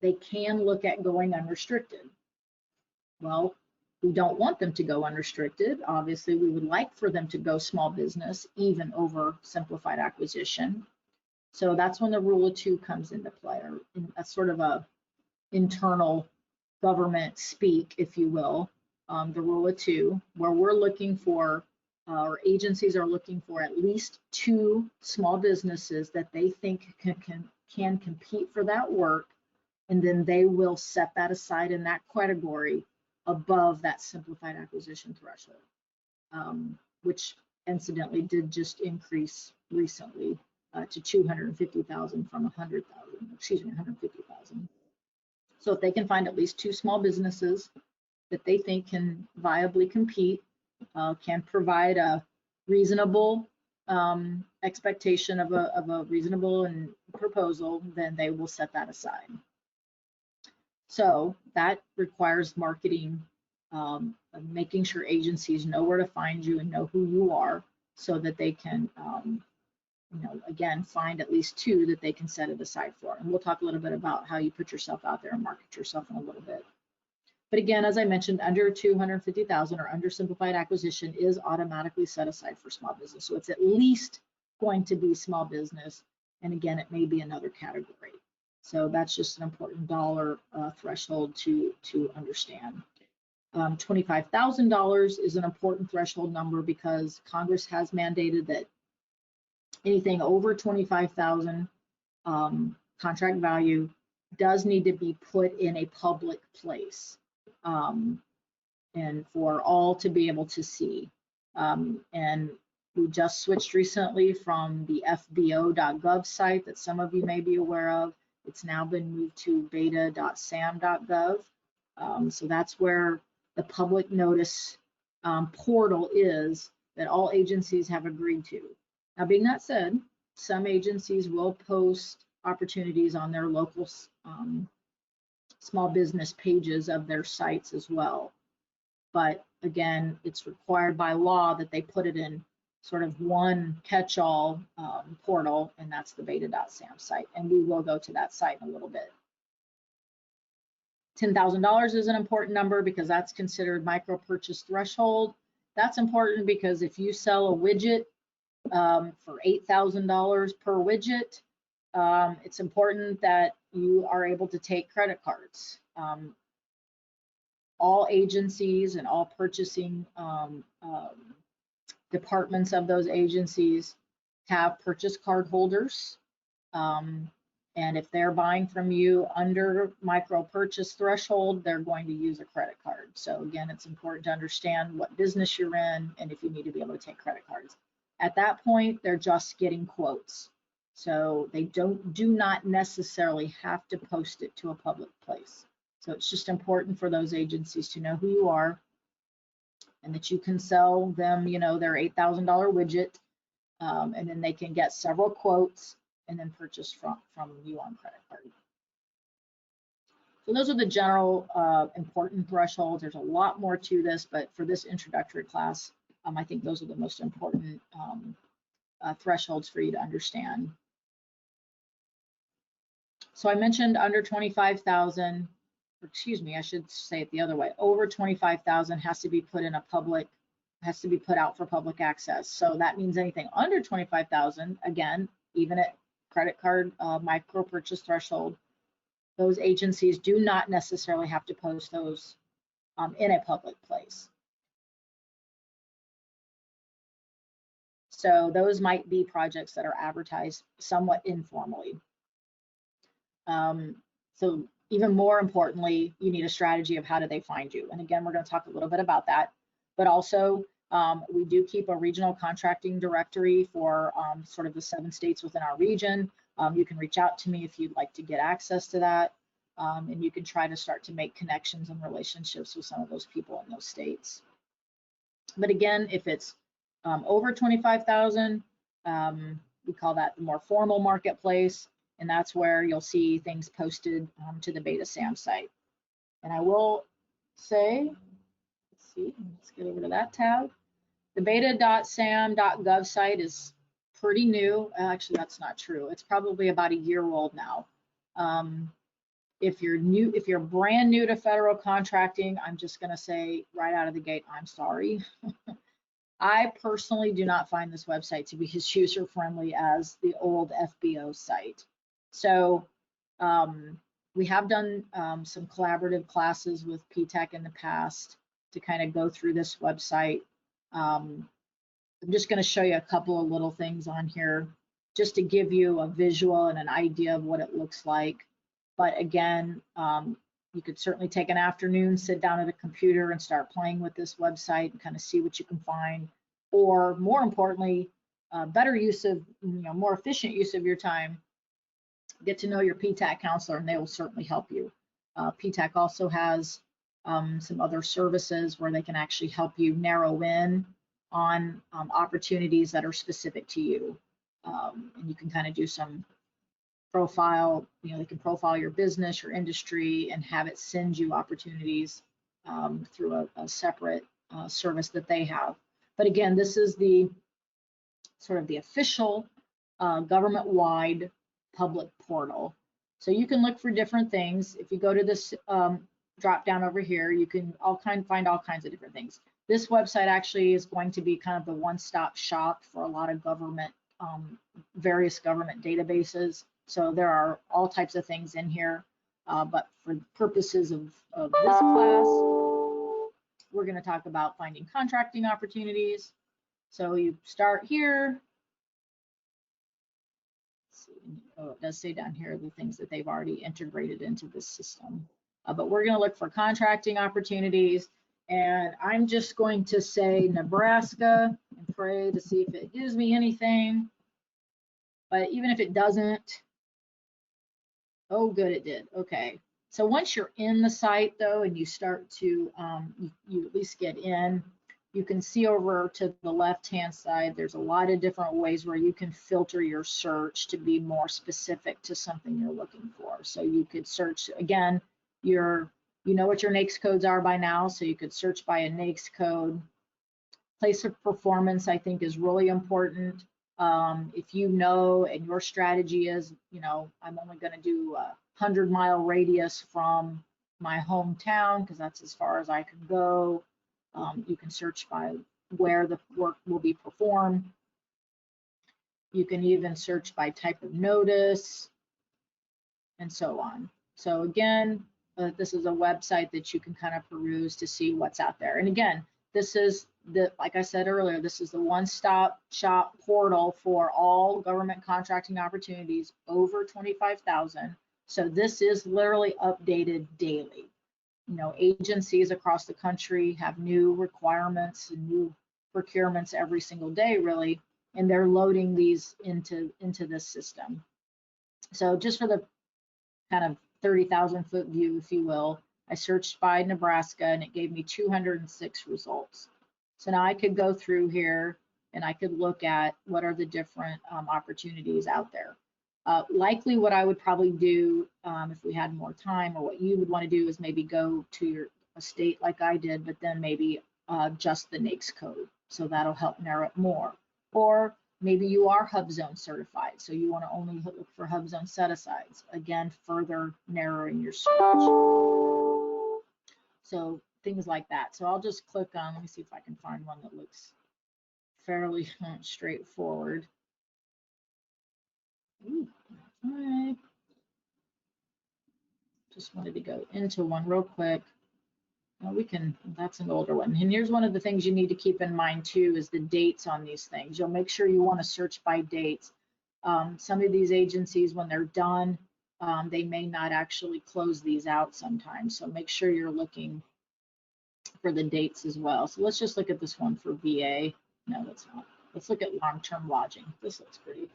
they can look at going unrestricted. Well, we don't want them to go unrestricted. Obviously, we would like for them to go small business, even over simplified acquisition. So that's when the rule of 2 comes into play, or that's sort of a internal government speak, if you will, the rule of 2, where we're looking for, or agencies are looking for at least 2 small businesses that they think can compete for that work, and then they will set that aside in that category above that simplified acquisition threshold, which incidentally did just increase recently to 250,000 from 100,000, excuse me, 150,000. So if they can find at least 2 small businesses that they think can viably compete, can provide a reasonable expectation of a reasonable and proposal, then they will set that aside. So that requires marketing making sure agencies know where to find you and know who you are so that they can, again, find at least 2 that they can set it aside for. And we'll talk a little bit about how you put yourself out there and market yourself in a little bit. But again, as I mentioned, under 250,000 or under simplified acquisition is automatically set aside for small business. So it's at least going to be small business. And again, it may be another category. So that's just an important dollar threshold to understand. $25,000 is an important threshold number because Congress has mandated that anything over 25,000 contract value does need to be put in a public place, and for all to be able to see. And we just switched recently from the fbo.gov site that some of you may be aware of. It's now been moved to beta.sam.gov. So that's where the public notice portal is that all agencies have agreed to. Now, being that said, some agencies will post opportunities on their local small business pages of their sites as well. But again, it's required by law that they put it in sort of one catch-all portal, and that's the beta.sam site. And we will go to that site in a little bit. $10,000 is an important number because that's considered micro purchase threshold. That's important because if you sell a widget for $8,000 per widget, it's important that you are able to take credit cards. All agencies and all purchasing departments of those agencies have purchase card holders. And if they're buying from you under micro purchase threshold, they're going to use a credit card. So again, it's important to understand what business you're in and if you need to be able to take credit cards. At that point, they're just getting quotes. So they do not necessarily have to post it to a public place. So it's just important for those agencies to know who you are and that you can sell them, their $8,000 widget, and then they can get several quotes and then purchase from you on credit card. So those are the general important thresholds. There's a lot more to this, but for this introductory class, I think those are the most important thresholds for you to understand. So I mentioned under 25,000, excuse me, I should say it the other way. Over 25,000 has to be put in a public, has to be put out for public access. So that means anything under 25,000, again, even at credit card micro purchase threshold, those agencies do not necessarily have to post those in a public place. So those might be projects that are advertised somewhat informally. So even more importantly, you need a strategy of how do they find you. And again, we're going to talk a little bit about that, but also we do keep a regional contracting directory for sort of the 7 states within our region. You can reach out to me if you'd like to get access to that. And you can try to start to make connections and relationships with some of those people in those states. But again, if it's over 25,000, we call that the more formal marketplace. And that's where you'll see things posted to the beta.sam site. And I will say, let's see, let's get over to that tab. The beta.sam.gov site is pretty new. Actually, that's not true. It's probably about a year old now. If you're brand new to federal contracting, I'm just going to say right out of the gate, I'm sorry. I personally do not find this website to be as user friendly as the old FBO site. So we have done some collaborative classes with PTAC in the past to kind of go through this website. I'm just going to show you a couple of little things on here just to give you a visual and an idea of what it looks like. But again, you could certainly take an afternoon, sit down at a computer and start playing with this website and kind of see what you can find. Or more importantly, better use of, more efficient use of your time, get to know your PTAC counselor and they will certainly help you. PTAC also has some other services where they can actually help you narrow in on opportunities that are specific to you. And you can kind of do some profile, they can profile your business, your industry, and have it send you opportunities through a separate service that they have. But again, this is the sort of the official government-wide public portal. So you can look for different things. If you go to this drop down over here, you can find all kinds of different things. This website actually is going to be kind of the one-stop shop for a lot of government, various government databases. So there are all types of things in here. But for purposes of this class, we're going to talk about finding contracting opportunities. So you start here. Oh, it does say down here the things that they've already integrated into this system. But we're going to look for contracting opportunities. And I'm just going to say Nebraska and pray to see if it gives me anything. But even if it doesn't, oh, good, it did. Okay. So once you're in the site, though, and you start to, you at least get in, you can see over to the left-hand side, there's a lot of different ways where you can filter your search to be more specific to something you're looking for. So you could search, again, you know what your NAICS codes are by now, so you could search by a NAICS code. Place of performance, I think, is really important. If you know and your strategy is, you know, I'm only going to do a 100-mile radius from my hometown because that's as far as I can go. You can search by where the work will be performed. You can even search by type of notice and so on. So again, this is a website that you can kind of peruse to see what's out there. And again, this is like I said earlier, this is the one-stop shop portal for all government contracting opportunities over 25,000. So this is literally updated daily. You know, agencies across the country have new requirements and new procurements every single day, really, and they're loading these into this system. So just for the kind of 30,000-foot view, if you will, I searched by Nebraska and it gave me 206 results. So now I could go through here and I could look at what are the different opportunities out there. Likely what I would probably do if we had more time, or what you would want to do, is maybe go to a state like I did, but then maybe just the NAICS code. So that'll help narrow it more. Or maybe you are HubZone certified, so you want to only look for HubZone set-asides. Again, further narrowing your search. So things like that. So I'll just click on, let me see if I can find one that looks fairly straightforward. Ooh, all right. Just wanted to go into one real quick. We can, that's an older one. And here's one of the things you need to keep in mind too, is the dates on these things. You'll make sure you want to search by dates. Some of these agencies, when they're done, they may not actually close these out sometimes. So make sure you're looking for the dates as well. So let's just look at this one for VA. No, that's not. Let's look at long-term lodging. This looks pretty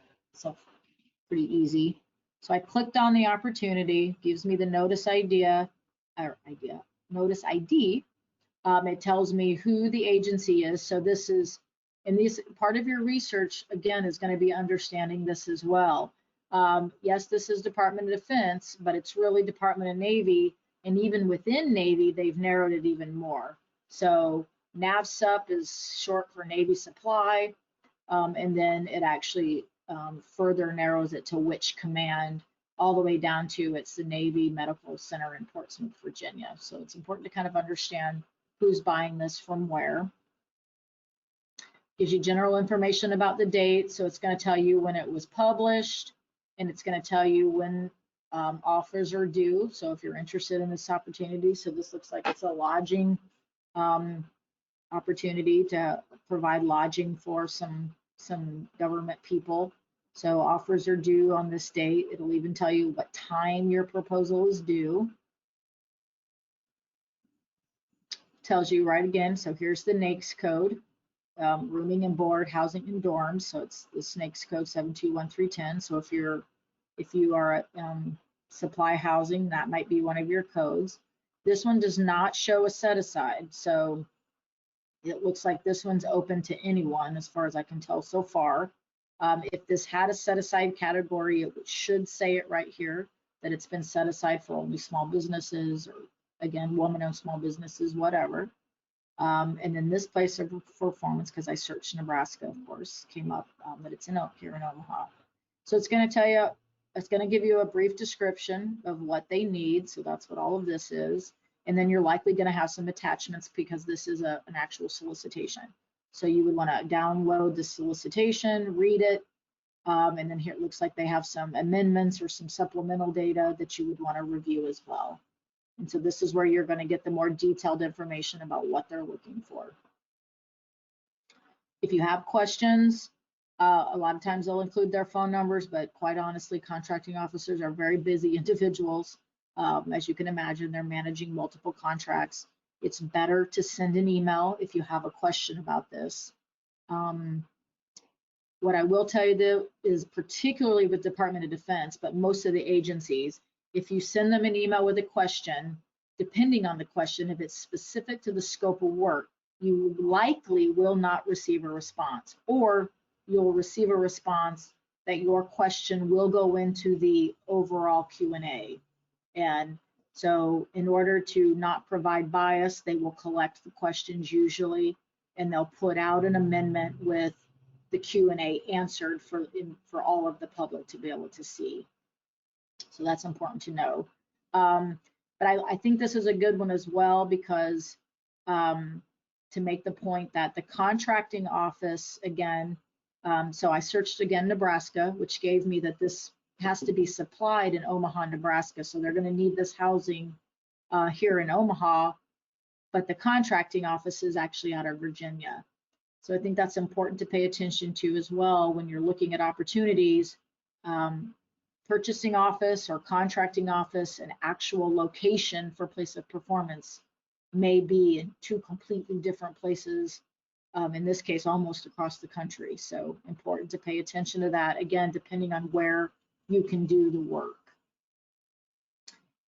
easy. So I clicked on the opportunity, gives me the notice notice ID. It tells me who the agency is. So this is, and this part of your research, again, is going to be understanding this as well. Yes, this is Department of Defense, but it's really Department of Navy. And even within Navy, they've narrowed it even more. So NAVSUP is short for Navy Supply. And then it actually further narrows it to which command, all the way down to it's the Navy Medical Center in Portsmouth, Virginia. So it's important to kind of understand who's buying this from where. Gives you general information about the date. So it's going to tell you when it was published, and it's going to tell you when offers are due. So if you're interested in this opportunity, so this looks like it's a lodging opportunity to provide lodging for some government people. So offers are due on this date. It'll even tell you what time your proposal is due. Tells you right again. So here's the NAICS code, rooming and board, housing and dorms. So it's the NAICS code 721310. So if you are at supply housing, that might be one of your codes. This one does not show a set aside. So it looks like this one's open to anyone as far as I can tell so far. If this had a set aside category, it should say it right here that it's been set aside for only small businesses or again, woman-owned small businesses, whatever. And then this place of performance, because I searched Nebraska, of course, came up that it's here in Omaha. So it's going to tell you, it's going to give you a brief description of what they need. So that's what all of this is. And then you're likely going to have some attachments because this is an actual solicitation. So you would want to download the solicitation, read it, and then here it looks like they have some amendments or some supplemental data that you would want to review as well. And so this is where you're going to get the more detailed information about what they're looking for. If you have questions, a lot of times they'll include their phone numbers, but quite honestly, contracting officers are very busy individuals. As you can imagine, they're managing multiple contracts. It's better to send an email if you have a question about this. What I will tell you though is particularly with Department of Defense, but most of the agencies, if you send them an email with a question, depending on the question, if it's specific to the scope of work, you likely will not receive a response, or you'll receive a response that your question will go into the overall Q&A. And so in order to not provide bias, they will collect the questions usually, and they'll put out an amendment with the Q&A answered for all of the public to be able to see. So that's important to know. But I think this is a good one as well because to make the point that the contracting office, again, so I searched again Nebraska, which gave me that this has to be supplied in Omaha, Nebraska. So they're going to need this housing here in Omaha, but the contracting office is actually out of Virginia. So I think that's important to pay attention to as well when you're looking at opportunities. Purchasing office or contracting office, an actual location for place of performance may be in two completely different places, in this case, almost across the country. So important to pay attention to that, again, depending on where you can do the work.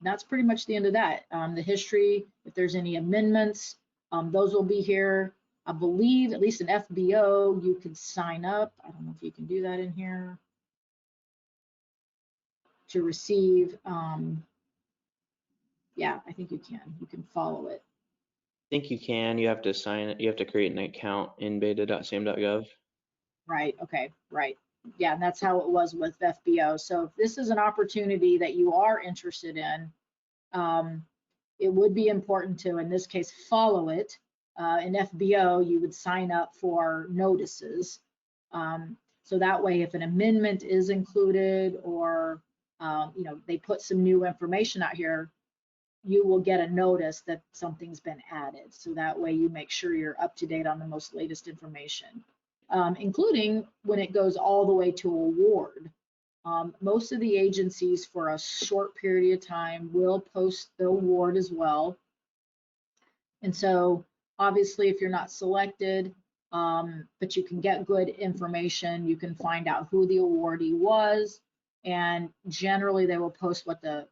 And that's pretty much the end of that. The history, if there's any amendments, those will be here. I believe, at least in FBO, you can sign up. I don't know if you can do that in here. To receive, yeah, I think you can. You can follow it. I think you can. You have to sign it. You have to create an account in beta.sam.gov. Right. Okay. Right. Yeah, and that's how it was with FBO. So if this is an opportunity that you are interested in, it would be important to, in this case, follow it. In FBO, you would sign up for notices. So that way, if an amendment is included or you know, they put some new information out here, you will get a notice that something's been added. So that way you make sure you're up to date on the most latest information, including when it goes all the way to award. Most of the agencies for a short period of time will post the award as well. And so obviously if you're not selected, but you can get good information, you can find out who the awardee was, and generally they will post what the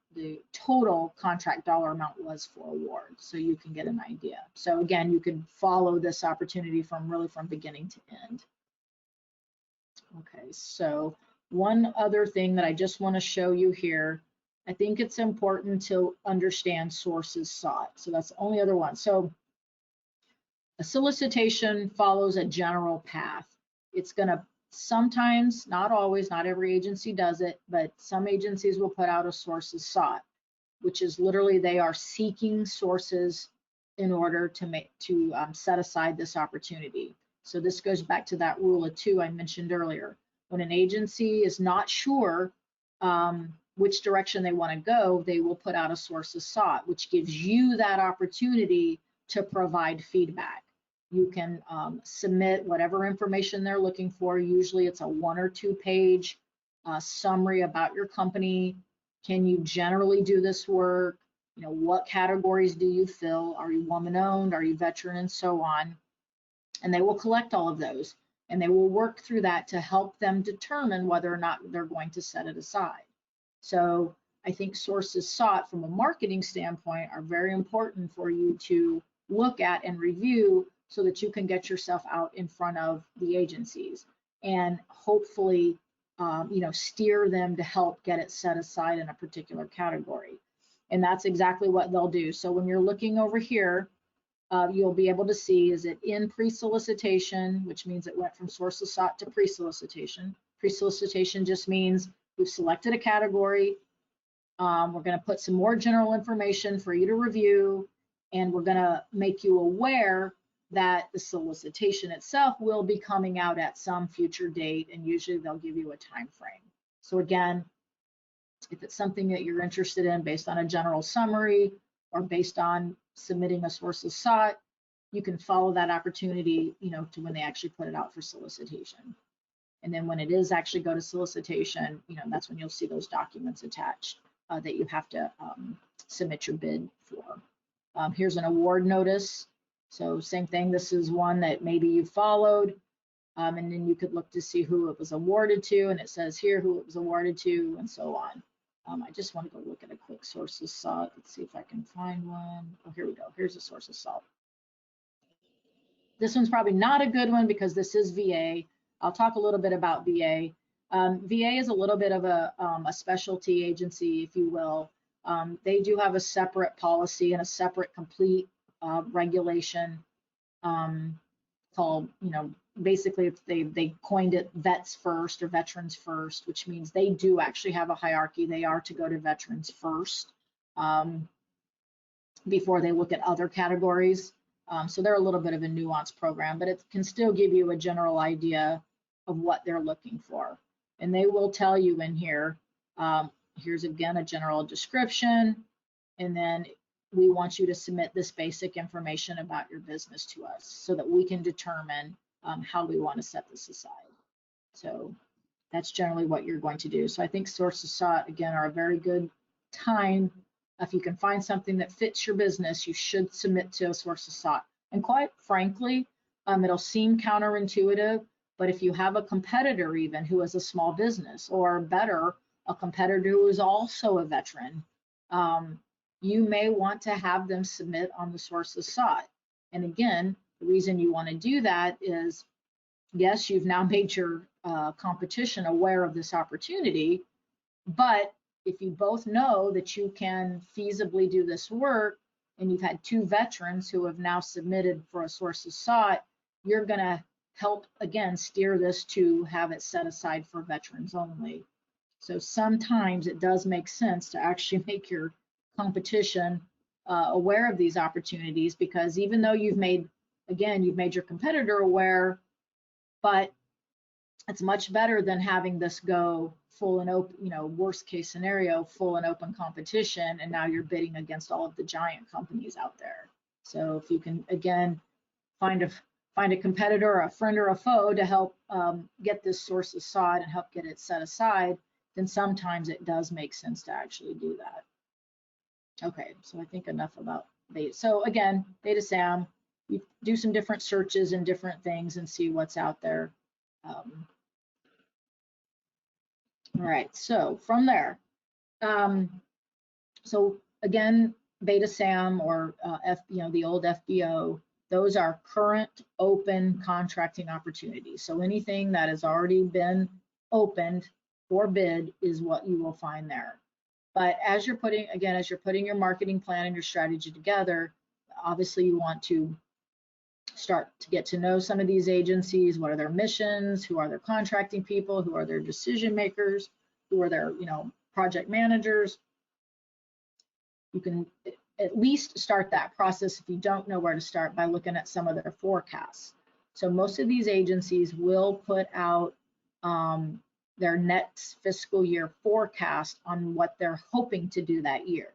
total contract dollar amount was for award, so you can get an idea. So again, you can follow this opportunity from beginning to end. Okay, so one other thing that I just want to show you here, I think it's important to understand sources sought. So that's the only other one. So a solicitation follows a general path. It's going to sometimes, not always, not every agency does it, but some agencies will put out a sources sought, which is literally they are seeking sources in order to set aside this opportunity. So this goes back to that rule of two I mentioned earlier. When an agency is not sure which direction they want to go, they will put out a sources sought, which gives you that opportunity to provide feedback. You can submit whatever information they're looking for. Usually it's a 1 or 2 page summary about your company. Can you generally do this work? You know, what categories do you fill? Are you woman owned? Are you veteran? And so on. And they will collect all of those and they will work through that to help them determine whether or not they're going to set it aside. So I think sources sought from a marketing standpoint are very important for you to look at and review so that you can get yourself out in front of the agencies and hopefully, you know, steer them to help get it set aside in a particular category. And that's exactly what they'll do. So when you're looking over here, you'll be able to see, is it in pre-solicitation, which means it went from sources sought to pre-solicitation. Pre-solicitation just means we've selected a category. We're going to put some more general information for you to review, and we're going to make you aware that the solicitation itself will be coming out at some future date, and usually they'll give you a time frame. So again, if it's something that you're interested in based on a general summary or based on submitting a sources sought, you can follow that opportunity, to when they actually put it out for solicitation. And then when it is actually go to solicitation, that's when you'll see those documents attached that you have to submit your bid for. Here's an award notice. So same thing, this is one that maybe you followed, and then you could look to see who it was awarded to, and it says here who it was awarded to, and so on. I just want to go look at a quick sources sought. Let's see if I can find one. Oh, here we go. Here's a sources sought. This one's probably not a good one because this is VA. I'll talk a little bit about VA. VA is a little bit of a specialty agency, if you will. They do have a separate policy and a separate complete regulation called, basically they coined it vets first or veterans first, which means they do actually have a hierarchy. They are to go to veterans first before they look at other categories. So they're a little bit of a nuanced program, but it can still give you a general idea of what they're looking for. And they will tell you in here, here's again a general description, and then we want you to submit this basic information about your business to us so that we can determine how we want to set this aside. So that's generally what you're going to do. So I think sources sought, again, are a very good time. If you can find something that fits your business, you should submit to a sources sought. And quite frankly, it'll seem counterintuitive, but if you have a competitor even who is a small business, or better, a competitor who is also a veteran, you may want to have them submit on the sources sought. And again, the reason you want to do that is, yes, you've now made your competition aware of this opportunity, but if you both know that you can feasibly do this work, and you've had two veterans who have now submitted for a sources sought, you're going to help, again, steer this to have it set aside for veterans only. So sometimes it does make sense to actually make your competition aware of these opportunities, because even though you've made your competitor aware, but it's much better than having this go full and open, worst case scenario, full and open competition, and now you're bidding against all of the giant companies out there. So if you can, again, find a competitor, a friend or a foe to help get this sources sought and help get it set aside, then sometimes it does make sense to actually do that. Okay, so I think enough about Beta. So again, Beta SAM, you do some different searches and different things and see what's out there. All right, so from there, so again, Beta SAM or the old FBO, those are current open contracting opportunities. So anything that has already been opened for bid is what you will find there. But as you're putting your marketing plan and your strategy together, obviously you want to start to get to know some of these agencies. What are their missions? Who are their contracting people? Who are their decision makers? Who are their, project managers? You can at least start that process if you don't know where to start by looking at some of their forecasts. So most of these agencies will put out their next fiscal year forecast on what they're hoping to do that year.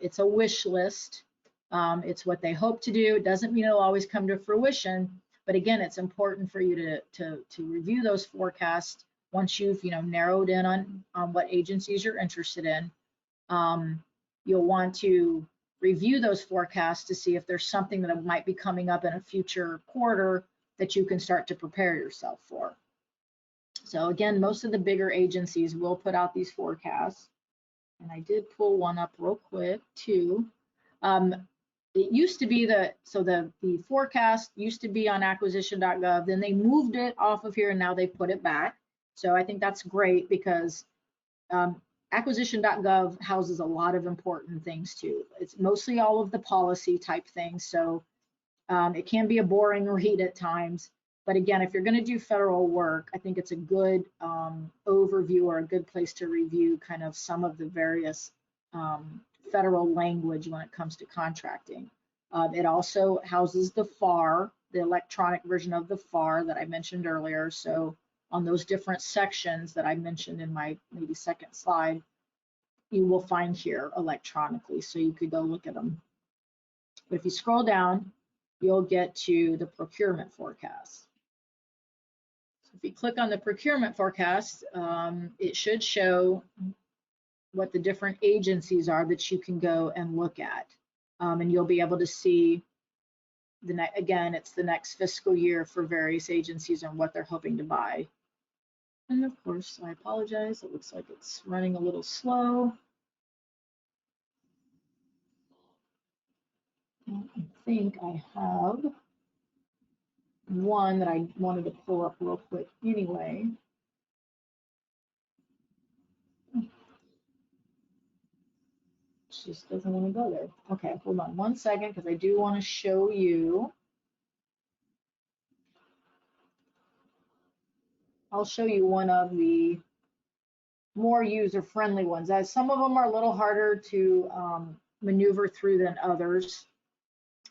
It's a wish list. It's what they hope to do. It doesn't mean it'll always come to fruition, but again, it's important for you to review those forecasts once you've narrowed in on what agencies you're interested in. You'll want to review those forecasts to see if there's something that might be coming up in a future quarter that you can start to prepare yourself for. So again, most of the bigger agencies will put out these forecasts. And I did pull one up real quick too. It used to be the forecast used to be on acquisition.gov, then they moved it off of here and now they put it back. So I think that's great because Acquisition.gov houses a lot of important things too. It's mostly all of the policy type things, so it can be a boring read at times. But again, if you're going to do federal work, I think it's a good overview or a good place to review kind of some of the various federal language when it comes to contracting. It also houses the FAR, the electronic version of the FAR that I mentioned earlier. So on those different sections that I mentioned in my maybe second slide, you will find here electronically, so you could go look at them. But if you scroll down, you'll get to the procurement forecast. So if you click on the procurement forecast, it should show what the different agencies are that you can go and look at. And you'll be able to see, again, it's the next fiscal year for various agencies and what they're hoping to buy. And of course, I apologize, it looks like it's running a little slow. I think I have one that I wanted to pull up real quick anyway. Just doesn't want to go there. Okay, hold on one second, because I do want to show you. I'll show you one of the more user-friendly ones. As some of them are a little harder to maneuver through than others,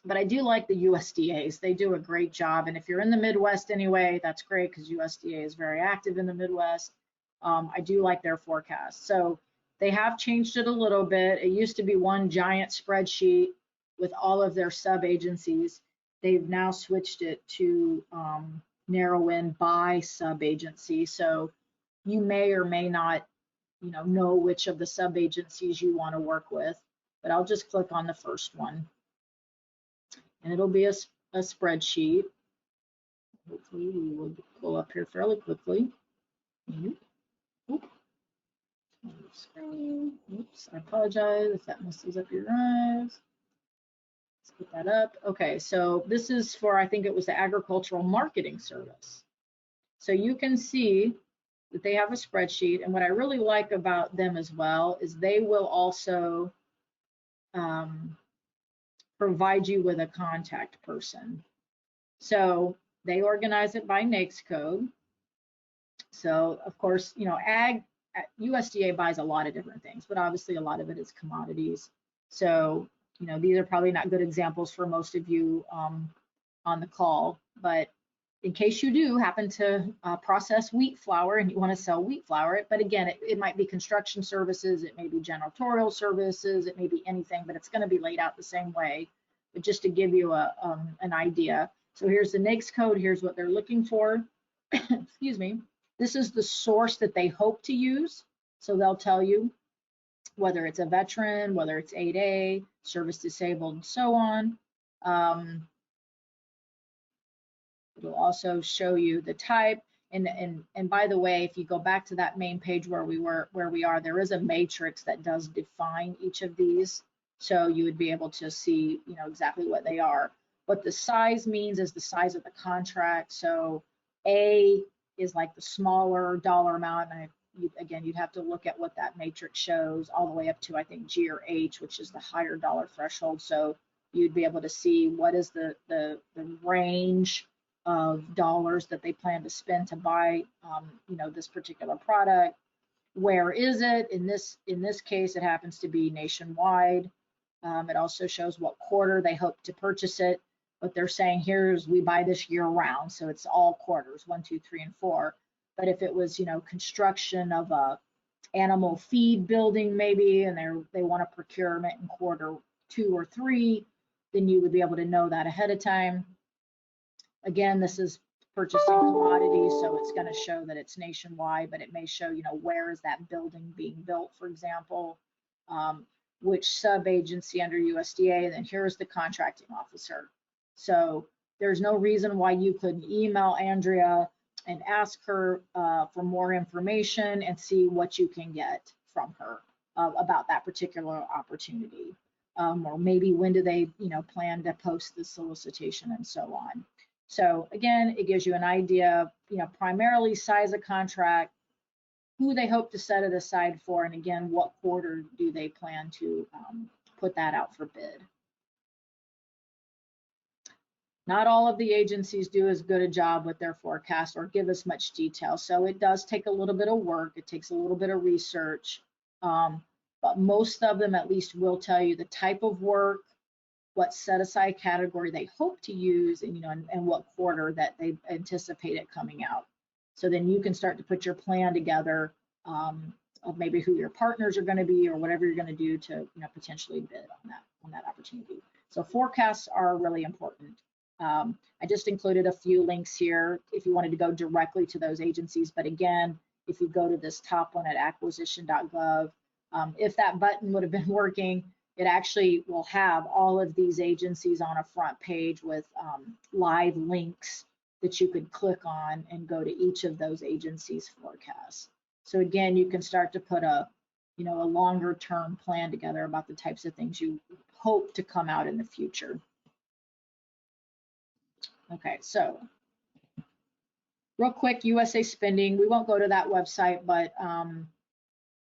but I do like the USDA's. They do a great job, and if you're in the Midwest anyway, that's great because USDA is very active in the Midwest. I do like their forecast. So they have changed it a little bit. It used to be one giant spreadsheet with all of their sub-agencies. They've now switched it to narrow in by sub-agency. So you may or may not, know which of the sub-agencies you want to work with. But I'll just click on the first one, and it'll be a spreadsheet. Hopefully we will pull up here fairly quickly. Screen. Oops, I apologize if that messes up your eyes. Let's put that up. Okay, so this is for, I think it was the Agricultural Marketing Service. So you can see that they have a spreadsheet, and what I really like about them as well is they will also provide you with a contact person. So they organize it by NAICS code. So of course, USDA buys a lot of different things, but obviously a lot of it is commodities. So, these are probably not good examples for most of you on the call, but in case you do happen to process wheat flour and you want to sell wheat flour, but again, it might be construction services, it may be janitorial services, it may be anything, but it's going to be laid out the same way. But just to give you an idea. So here's the NAICS code, here's what they're looking for. Excuse me. This is the source that they hope to use. So they'll tell you whether it's a veteran, whether it's 8A, service disabled, and so on. It'll also show you the type. And by the way, if you go back to that main page where we are, there is a matrix that does define each of these. So you would be able to see, exactly what they are. What the size means is the size of the contract. So A is like the smaller dollar amount, and again, you'd have to look at what that matrix shows all the way up to, I think, G or H, which is the higher dollar threshold. So you'd be able to see what is the range of dollars that they plan to spend to buy, this particular product. Where is it? In this case, it happens to be nationwide. It also shows what quarter they hope to purchase it. What they're saying here is we buy this year round, so it's all quarters, 1, 2, 3, and 4. But if it was, construction of a animal feed building maybe, and they want a procurement in quarter 2 or 3, then you would be able to know that ahead of time. Again, this is purchasing commodities, so it's going to show that it's nationwide, but it may show, where is that building being built, for example, which sub-agency under USDA, and then here's the contracting officer. So there's no reason why you couldn't email Andrea and ask her for more information and see what you can get from her about that particular opportunity. Or maybe when do they, plan to post the solicitation and so on. So again, it gives you an idea of, primarily size of contract, who they hope to set it aside for, and again, what quarter do they plan to put that out for bid. Not all of the agencies do as good a job with their forecast or give us much detail, so it does take a little bit of work. It takes a little bit of research, but most of them at least will tell you the type of work, what set aside category they hope to use, and and what quarter that they anticipate it coming out. So then you can start to put your plan together of maybe who your partners are going to be or whatever you're going to do to potentially bid on that opportunity. So forecasts are really important. I just included a few links here if you wanted to go directly to those agencies. But again, if you go to this top one at acquisition.gov, if that button would have been working, it actually will have all of these agencies on a front page with live links that you could click on and go to each of those agencies' forecasts. So again, you can start to put a longer term plan together about the types of things you hope to come out in the future. Okay, so real quick, USA Spending, we won't go to that website, but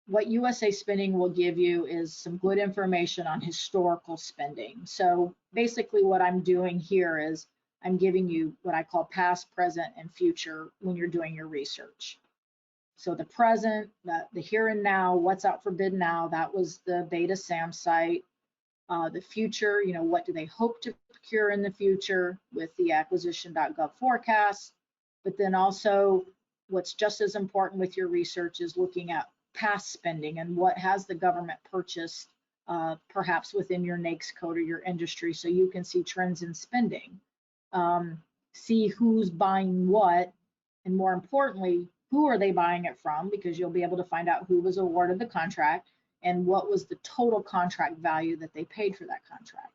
what USA Spending will give you is some good information on historical spending. So basically what I'm doing here is I'm giving you what I call past, present, and future when you're doing your research. So the present, the here and now, what's out for bid now, that was the Beta SAM site. The future, what do they hope to procure in the future with the acquisition.gov forecast. But then also what's just as important with your research is looking at past spending and what has the government purchased perhaps within your NAICS code or your industry, so you can see trends in spending, see who's buying what, and more importantly, who are they buying it from, because you'll be able to find out who was awarded the contract and what was the total contract value that they paid for that contract.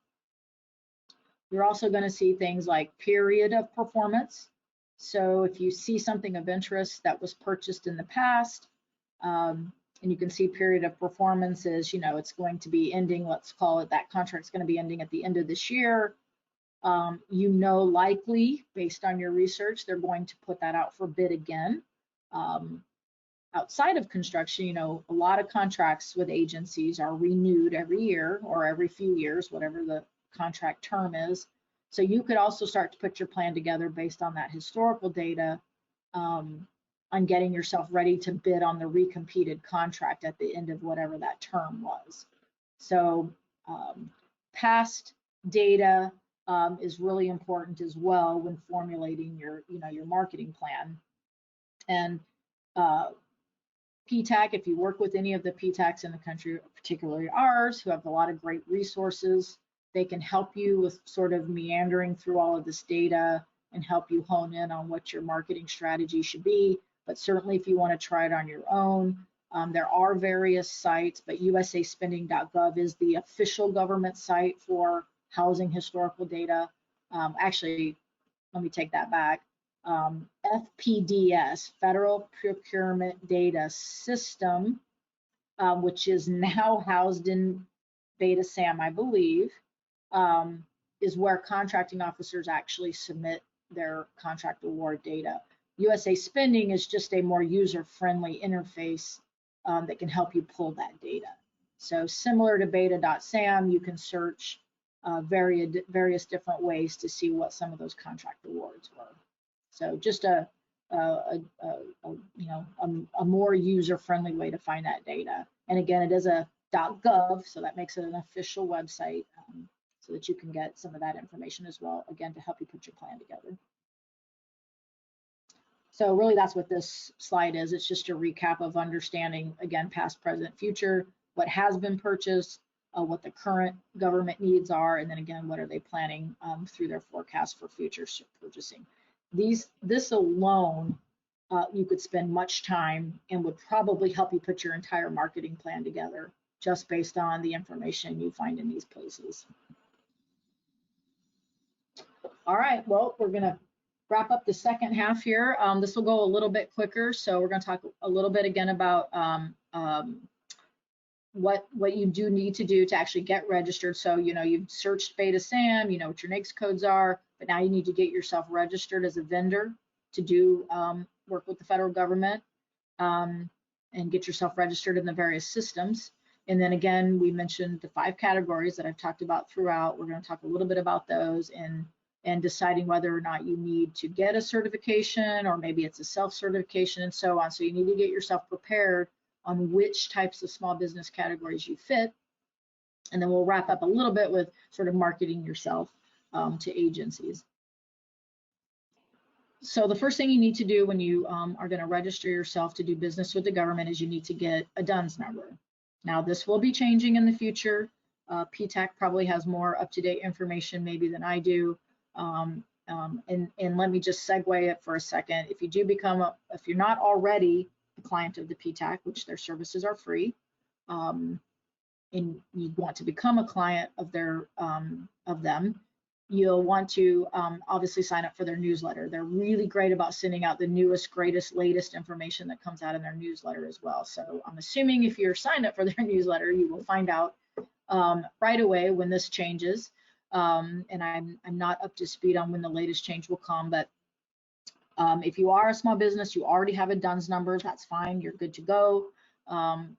You're also going to see things like period of performance. So if you see something of interest that was purchased in the past, and you can see period of performance is, it's going to be ending, let's call it, that contract's going to be ending at the end of this year. Likely, based on your research, they're going to put that out for bid again. Outside of construction, a lot of contracts with agencies are renewed every year or every few years, whatever the contract term is. So you could also start to put your plan together based on that historical data on getting yourself ready to bid on the recompeted contract at the end of whatever that term was. So past data is really important as well when formulating your marketing plan. And PTAC, if you work with any of the PTACs in the country, particularly ours, who have a lot of great resources, they can help you with sort of meandering through all of this data and help you hone in on what your marketing strategy should be. But certainly if you want to try it on your own, there are various sites, but usaspending.gov is the official government site for housing historical data. Actually, let me take that back. FPDS, Federal Procurement Data System, which is now housed in Beta SAM, I believe, is where contracting officers actually submit their contract award data. USA Spending is just a more user-friendly interface that can help you pull that data. So similar to beta.sam, you can search various different ways to see what some of those contract awards were. So just a more user-friendly way to find that data. And again, it is a .gov, so that makes it an official website so that you can get some of that information as well, again, to help you put your plan together. So really that's what this slide is. It's just a recap of understanding, again, past, present, future, what has been purchased, what the current government needs are, and then again, what are they planning through their forecast for future purchasing. This alone, you could spend much time and would probably help you put your entire marketing plan together just based on the information you find in these places. All right, well, we're gonna wrap up the second half here. This will go a little bit quicker, so we're gonna talk a little bit again about what you do need to do to actually get registered. So, you've searched Beta SAM, you know what your NAICS codes are, but now you need to get yourself registered as a vendor to do work with the federal government. and get yourself registered in the various systems. And then again, we mentioned the 5 categories that I've talked about throughout. We're going to talk a little bit about those and deciding whether or not you need to get a certification, or maybe it's a self-certification and so on. So you need to get yourself prepared on which types of small business categories you fit. And then we'll wrap up a little bit with sort of marketing yourself to agencies. So the first thing you need to do when you are going to register yourself to do business with the government is you need to get a DUNS number. Now this will be changing in the future. PTAC probably has more up-to-date information maybe than I do. And let me just segue it for a second. If you do become if you're not already a client of the PTAC, which their services are free, and you want to become a client of them, you'll want to obviously sign up for their newsletter. They're really great about sending out the newest, greatest, latest information that comes out in their newsletter as well. So I'm assuming if you're signed up for their newsletter, you will find out right away when this changes. And I'm not up to speed on when the latest change will come, but if you are a small business, you already have a DUNS number, that's fine, you're good to go.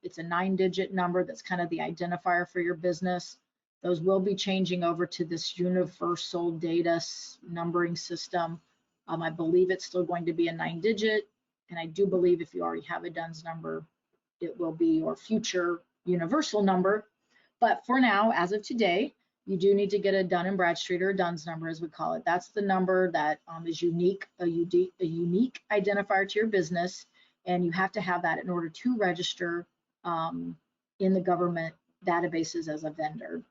It's a 9-digit number that's kind of the identifier for your business. Those will be changing over to this universal data numbering system. I believe it's still going to be a 9-digit, and I do believe if you already have a DUNS number, it will be your future universal number. But for now, as of today, you do need to get a Dun & Bradstreet, or a DUNS number as we call it. That's the number that is unique, a unique identifier to your business, and you have to have that in order to register in the government databases as a vendor.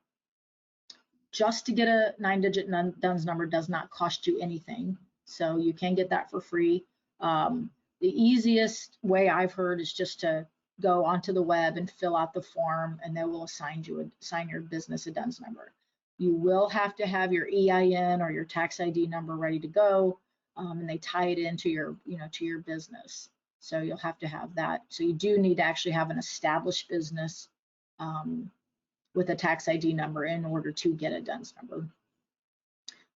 Just to get a 9-digit DUNS number does not cost you anything, so you can get that for free. The easiest way I've heard is just to go onto the web and fill out the form, and they will assign your business a DUNS number. You will have to have your EIN or your tax ID number ready to go, and they tie it into your, to your business. So you'll have to have that. So you do need to actually have an established business with a tax ID number in order to get a DUNS number.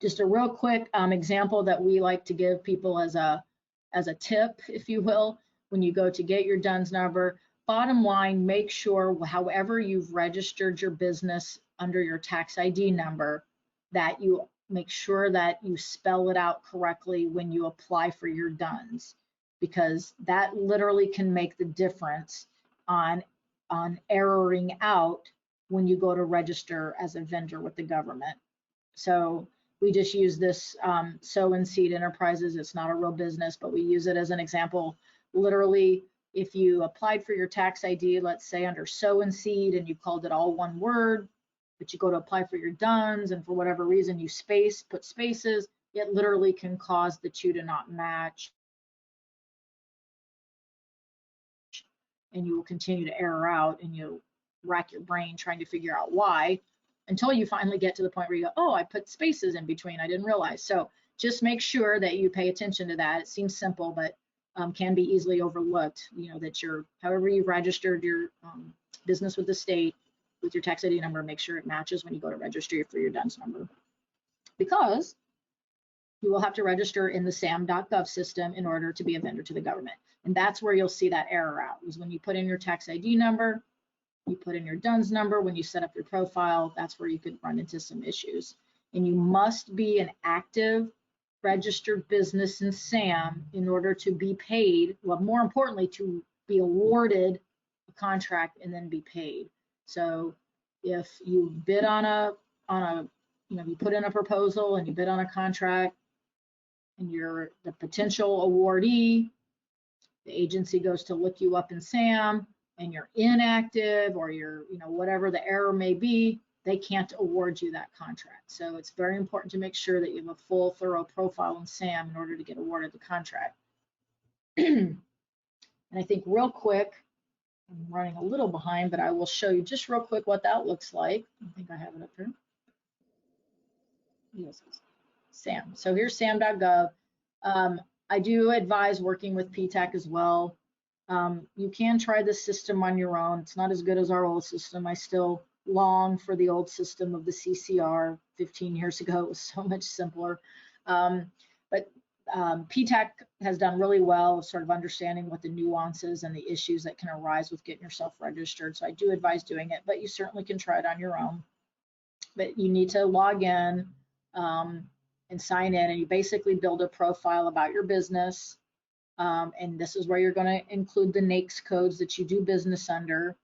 Just a real quick example that we like to give people as a tip, if you will, when you go to get your DUNS number. Bottom line, make sure however you've registered your business under your tax ID number, that you make sure that you spell it out correctly when you apply for your DUNS, because that literally can make the difference on erroring out when you go to register as a vendor with the government. So we just use this Sow and Seed Enterprises. It's not a real business, but we use it as an example. Literally, if you applied for your tax ID, let's say under Sow and Seed, and you called it all one word, but you go to apply for your DUNS, and for whatever reason you put spaces, it literally can cause the two to not match, and you will continue to error out, and you'll rack your brain trying to figure out why, until you finally get to the point where you go, oh, I put spaces in between, I didn't realize. So just make sure that you pay attention to that. It seems simple, but can be easily overlooked. That however you've registered your business with the state with your tax ID number, make sure it matches when you go to register for your DUNS number, because you will have to register in the sam.gov system in order to be a vendor to the government. And that's where you'll see that error out, is when you put in your tax ID number, you put in your DUNS number, when you set up your profile, that's where you could run into some issues. And you must be an active registered business in SAM in order to be paid, well, more importantly, to be awarded a contract and then be paid. So if you bid on you put in a proposal and you bid on a contract and you're the potential awardee, the agency goes to look you up in SAM and you're inactive, or you're, whatever the error may be, they can't award you that contract. So it's very important to make sure that you have a full, thorough profile in SAM in order to get awarded the contract. And I think real quick, I'm running a little behind, but I will show you just real quick what that looks like. I think I have it up here. Yes, SAM. So here's sam.gov. I do advise working with PTAC as well. You can try this system on your own. It's not as good as our old system. I still long for the old system of the CCR 15 years ago. It was so much simpler. But PTAC has done really well with sort of understanding what the nuances and the issues that can arise with getting yourself registered. So I do advise doing it, but you certainly can try it on your own. But you need to log in and sign in, and you basically build a profile about your business. And this is where you're going to include the NAICS codes that you do business under.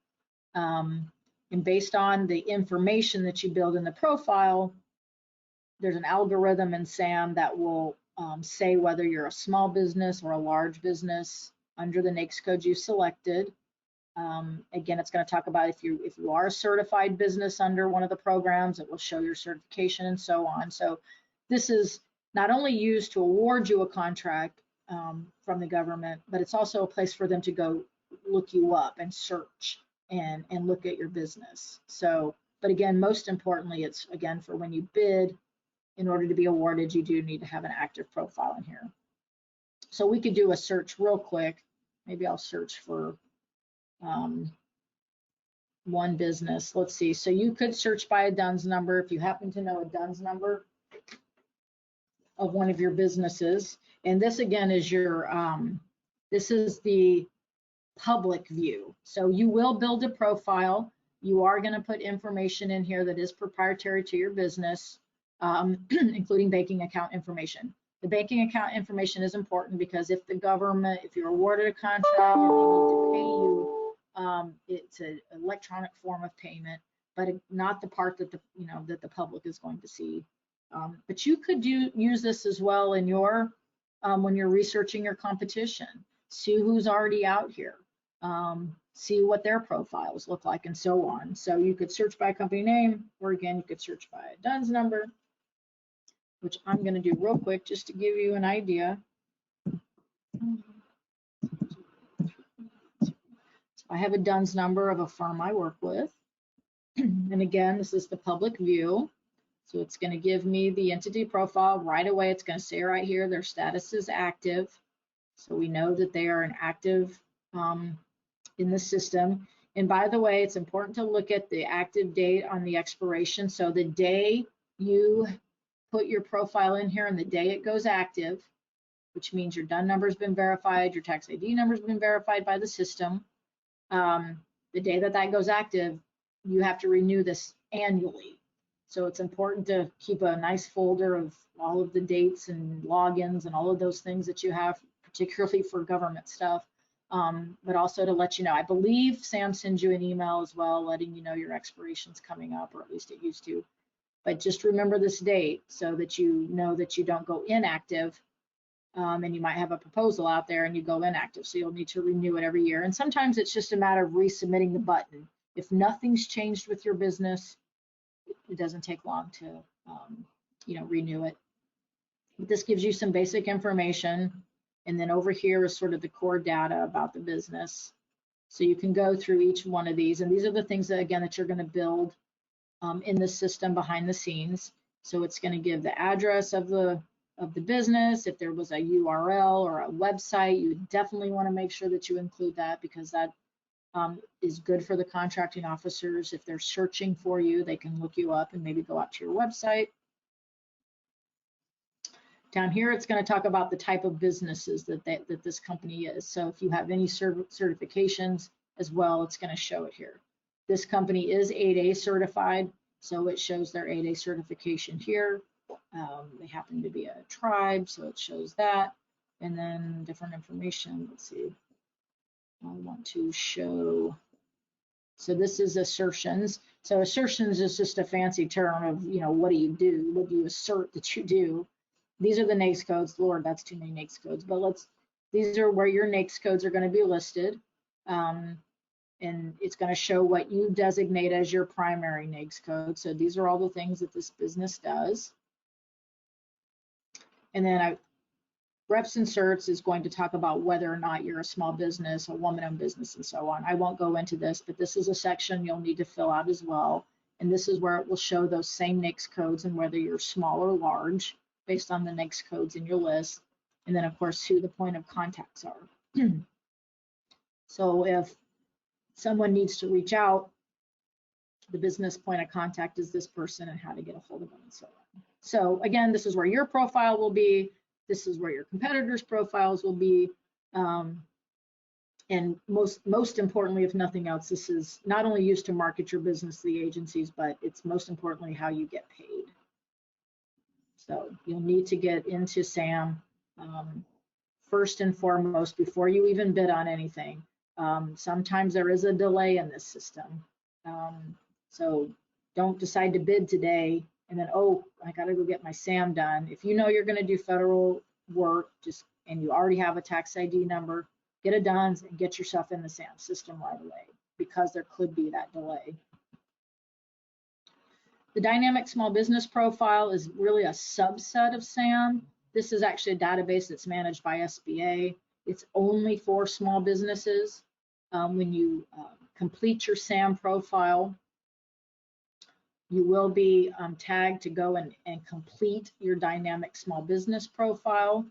And based on the information that you build in the profile, there's an algorithm in SAM that will say whether you're a small business or a large business under the NAICS code you selected. Again, it's going to talk about if you are a certified business under one of the programs, it will show your certification and so on. So this is not only used to award you a contract from the government, but it's also a place for them to go look you up and search and look at your business. So, but again, most importantly, it's again for when you bid. In order to be awarded, you do need to have an active profile in here. So we could do a search real quick. Maybe I'll search for one business. Let's see. So you could search by a DUNS number if you happen to know a DUNS number of one of your businesses. And this again is your, this is the public view. So you will build a profile. You are going to put information in here that is proprietary to your business. Including banking account information. The banking account information is important because if the government, if you're awarded a contract and they need to pay you, it's an electronic form of payment, but not the part that that the public is going to see. But you could use this as well in your when you're researching your competition. See who's already out here. See what their profiles look like and so on. So you could search by company name, or again, you could search by a DUNS number, which I'm going to do real quick just to give you an idea. So I have a DUNS number of a firm I work with. And again, this is the public view. So it's going to give me the entity profile right away. It's going to say right here, their status is active. So we know that they are an active in the system. And by the way, it's important to look at the active date on the expiration. So the day you put your profile in here and the day it goes active, which means your DUN number has been verified, your tax ID number has been verified by the system. The day that goes active, you have to renew this annually. So it's important to keep a nice folder of all of the dates and logins and all of those things that you have, particularly for government stuff, but also to let you know. I believe SAM sends you an email as well, letting you know your expiration's coming up, or at least it used to. But just remember this date so that you know that you don't go inactive, and you might have a proposal out there and you go inactive. So you'll need to renew it every year. And sometimes it's just a matter of resubmitting the button. If nothing's changed with your business, it doesn't take long to renew it. But this gives you some basic information. And then over here is sort of the core data about the business. So you can go through each one of these. And these are the things that, again, that you're going to build in the system behind the scenes. So it's going to give the address of the business. If there was a URL or a website, you definitely want to make sure that you include that, because that is good for the contracting officers. If they're searching for you, they can look you up and maybe go out to your website. Down here, it's going to talk about the type of businesses that this company is. So if you have any certifications as well, it's going to show it here. This company is 8A certified, so it shows their 8A certification here. They happen to be a tribe, so it shows that. And then different information. Let's see. I want to show. So this is assertions. So assertions is just a fancy term of, what do you do? What do you assert that you do? These are the NAICS codes. Lord, that's too many NAICS codes. But these are where your NAICS codes are going to be listed. And it's going to show what you designate as your primary NAICS code. So these are all the things that this business does. And then reps and certs is going to talk about whether or not you're a small business, a woman-owned business, and so on. I won't go into this, but this is a section you'll need to fill out as well. And this is where it will show those same NAICS codes and whether you're small or large based on the NAICS codes in your list. And then, of course, who the point of contacts are. So if someone needs to reach out, the business point of contact is this person and how to get a hold of them and so on. So again, this is where your profile will be. This is where your competitors' profiles will be. And most importantly, if nothing else, this is not only used to market your business to the agencies, but it's most importantly how you get paid. So you'll need to get into SAM first and foremost before you even bid on anything. Sometimes there is a delay in this system. So don't decide to bid today and then, oh, I got to go get my SAM done. If you know you're going to do federal work, and you already have a tax ID number, get it done and get yourself in the SAM system right away, because there could be that delay. The dynamic small business profile is really a subset of SAM. This is actually a database that's managed by SBA. It's only for small businesses. When you complete your SAM profile, you will be tagged to go and complete your dynamic small business profile.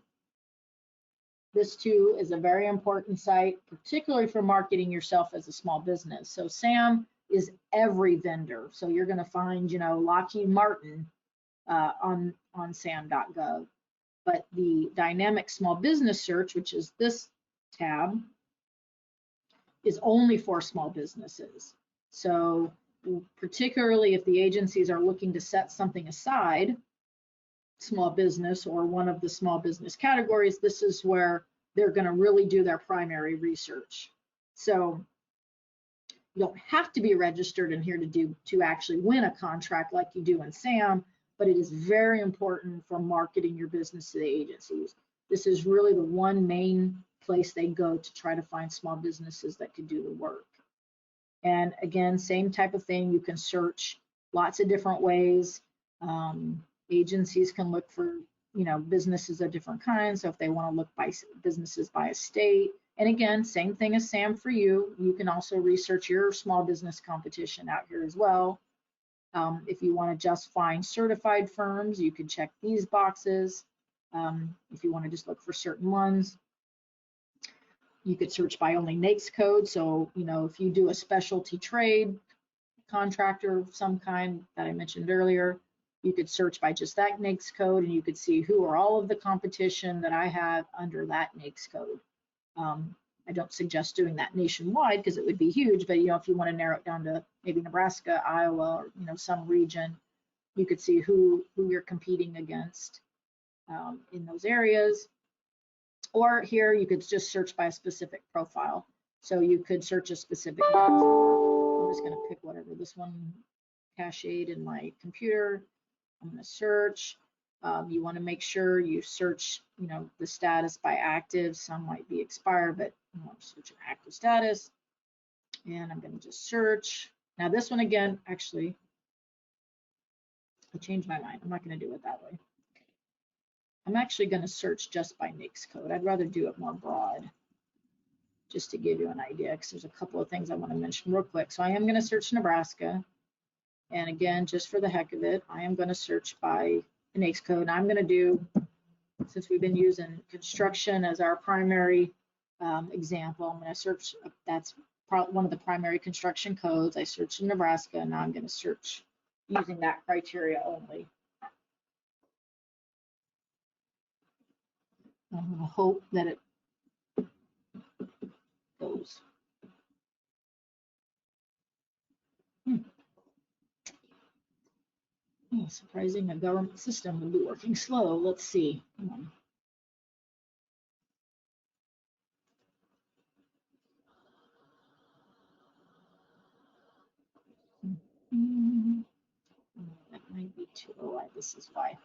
This too is a very important site, particularly for marketing yourself as a small business. So SAM is every vendor. So you're going to find, Lockheed Martin on sam.gov. But the dynamic small business search, which is this tab, is only for small businesses. So particularly if the agencies are looking to set something aside, small business or one of the small business categories, this is where they're going to really do their primary research. So you don't have to be registered in here to actually win a contract like you do in SAM, but it is very important for marketing your business to the agencies. This is really the one main place they go to try to find small businesses that could do the work. And again, same type of thing, you can search lots of different ways. Agencies can look for, businesses of different kinds. So if they want to look by businesses by a state, and again, same thing as SAM for you, you can also research your small business competition out here as well. If you want to just find certified firms, you can check these boxes. If you want to just look for certain ones, you could search by only NAICS code. So, if you do a specialty trade contractor of some kind that I mentioned earlier, you could search by just that NAICS code, and you could see who are all of the competition that I have under that NAICS code. I don't suggest doing that nationwide because it would be huge, but if you want to narrow it down to maybe Nebraska, Iowa, or some region, you could see who you're competing against in those areas. Or here you could just search by a specific profile. So you could search a specific. I'm just going to pick whatever, this one cached in my computer. I'm going to search. You want to make sure you search, the status by active. Some might be expired, but you want to search an active status. And I'm going to just search. Now this one again, actually, I changed my mind. I'm not going to do it that way. I'm actually going to search just by NAICS code. I'd rather do it more broad, just to give you an idea, because there's a couple of things I want to mention real quick. So I am going to search Nebraska. And again, just for the heck of it, I am going to search by the NAICS code. I'm going to do, since we've been using construction as our primary example, I'm going to search, that's one of the primary construction codes. I searched in Nebraska, and now I'm going to search using that criteria only. I'm going to hope that it goes. Surprising, a government system would be working slow. Let's see. That might be too. Oh, this is why.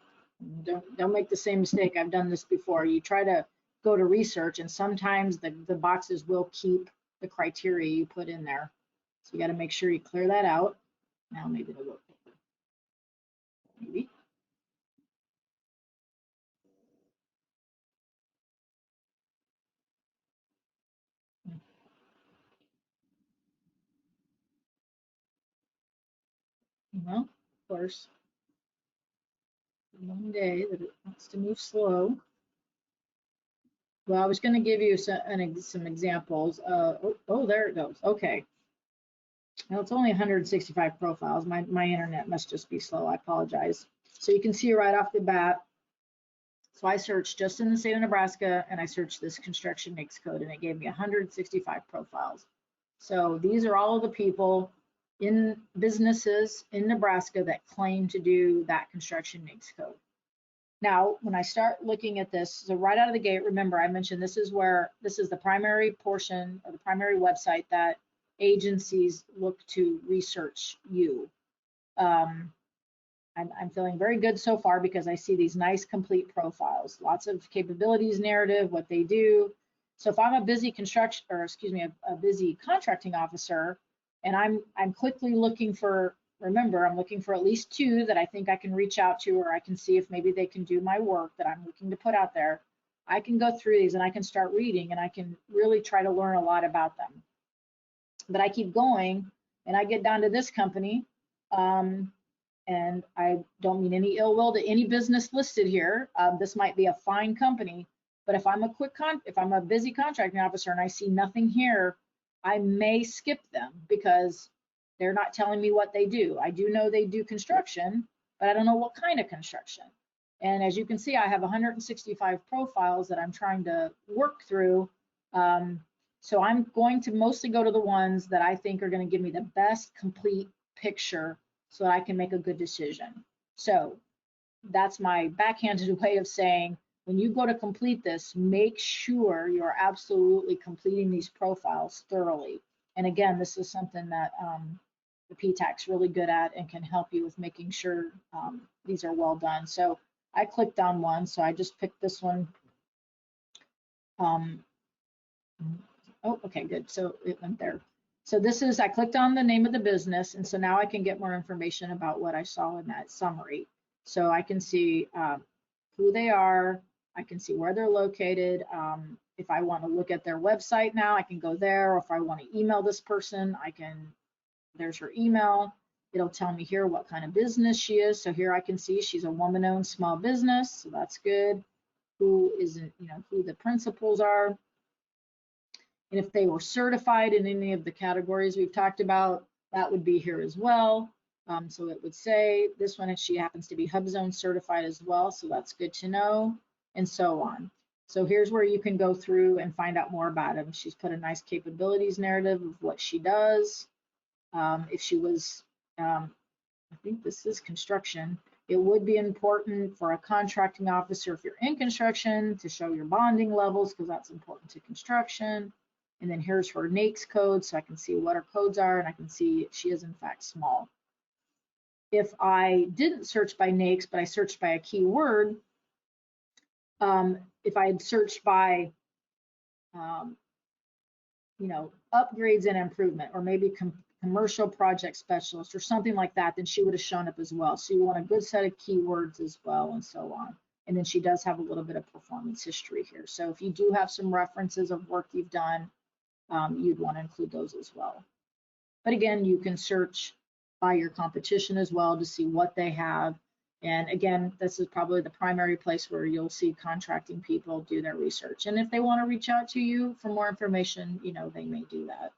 Don't make the same mistake. I've done this before. You try to go to research, and sometimes the boxes will keep the criteria you put in there. So you got to make sure you clear that out. Now maybe it'll work. Maybe. Well, of course, one day that it wants to move slow. Well, I was going to give you some examples. Oh, there it goes. Okay. Now it's only 165 profiles. My internet must just be slow. I apologize. So you can see right off the bat, So I searched just in the state of Nebraska, and I searched this construction NAICS code, and it gave me 165 profiles. So these are all of the people in businesses in Nebraska that claim to do that construction NAICS code. Now, when I start looking at this, so right out of the gate, remember I mentioned this is the primary portion or the primary website that agencies look to research you. I'm feeling very good so far because I see these nice complete profiles, lots of capabilities, narrative, what they do. So if I'm a busy construction, or excuse me, a busy contracting officer, and I'm quickly looking for, remember, I'm looking for at least 2 that I think I can reach out to, or I can see if maybe they can do my work that I'm looking to put out there. I can go through these and I can start reading and I can really try to learn a lot about them. But I keep going and I get down to this company. And I don't mean any ill will to any business listed here. This might be a fine company, but if I'm a busy contracting officer and I see nothing here, I may skip them because they're not telling me what they do. I do know they do construction, but I don't know what kind of construction. And as you can see, I have 165 profiles that I'm trying to work through. So I'm going to mostly go to the ones that I think are going to give me the best complete picture so that I can make a good decision. So that's my backhanded way of saying, when you go to complete this, make sure you're absolutely completing these profiles thoroughly. And again, this is something that the PTAC's really good at and can help you with making sure these are well done. So I clicked on one, so I just picked this one. Oh, okay, good. So it went there. So this is, I clicked on the name of the business, and so now I can get more information about what I saw in that summary. So I can see who they are, I can see where they're located. If I want to look at their website now, I can go there, or if I want to email this person, I can, there's her email. It'll tell me here what kind of business she is. So here I can see she's a woman-owned small business, so that's good. Who isn't, you know, who the principals are. And if they were certified in any of the categories we've talked about, that would be here as well. So it would say this one, she happens to be HUBZone certified as well, so that's good to know, and so on. So here's where you can go through and find out more about them. She's put a nice capabilities narrative of what she does. If she was, I think this is construction, it would be important for a contracting officer, if you're in construction, to show your bonding levels, because that's important to construction. And then here's her NAICS code, so I can see what her codes are, and I can see she is in fact small. If I didn't search by NAICS, but I searched by a keyword, if I had searched by, you know, upgrades and improvement, or maybe commercial project specialist or something like that, then she would have shown up as well. So you want a good set of keywords as well, and so on. And then she does have a little bit of performance history here. So if you do have some references of work you've done, you'd want to include those as well. But again, you can search by your competition as well to see what they have. And again, this is probably the primary place where you'll see contracting people do their research. And if they want to reach out to you for more information, you know, they may do that.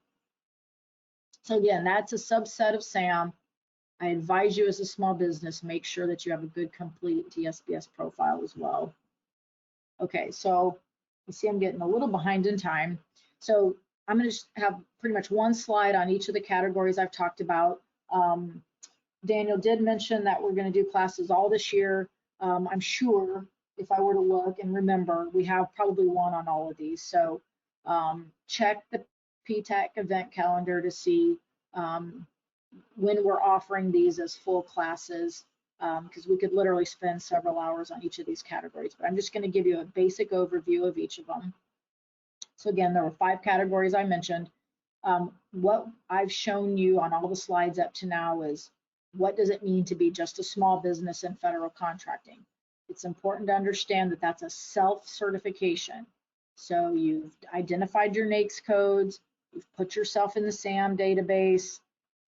So again, that's a subset of SAM. I advise you as a small business, make sure that you have a good complete TSBS profile as well. Okay, so you see I'm getting a little behind in time. So I'm going to have pretty much one slide on each of the categories I've talked about. Daniel did mention that we're going to do classes all this year. I'm sure if I were to look and remember, we have probably one on all of these. So check the PTAC event calendar to see when we're offering these as full classes, because we could literally spend several hours on each of these categories. But I'm just going to give you a basic overview of each of them. So again, there were 5 categories I mentioned. What I've shown you on all the slides up to now is what does it mean to be just a small business in federal contracting? It's important to understand that that's a self-certification. So you've identified your NAICS codes, you've put yourself in the SAM database,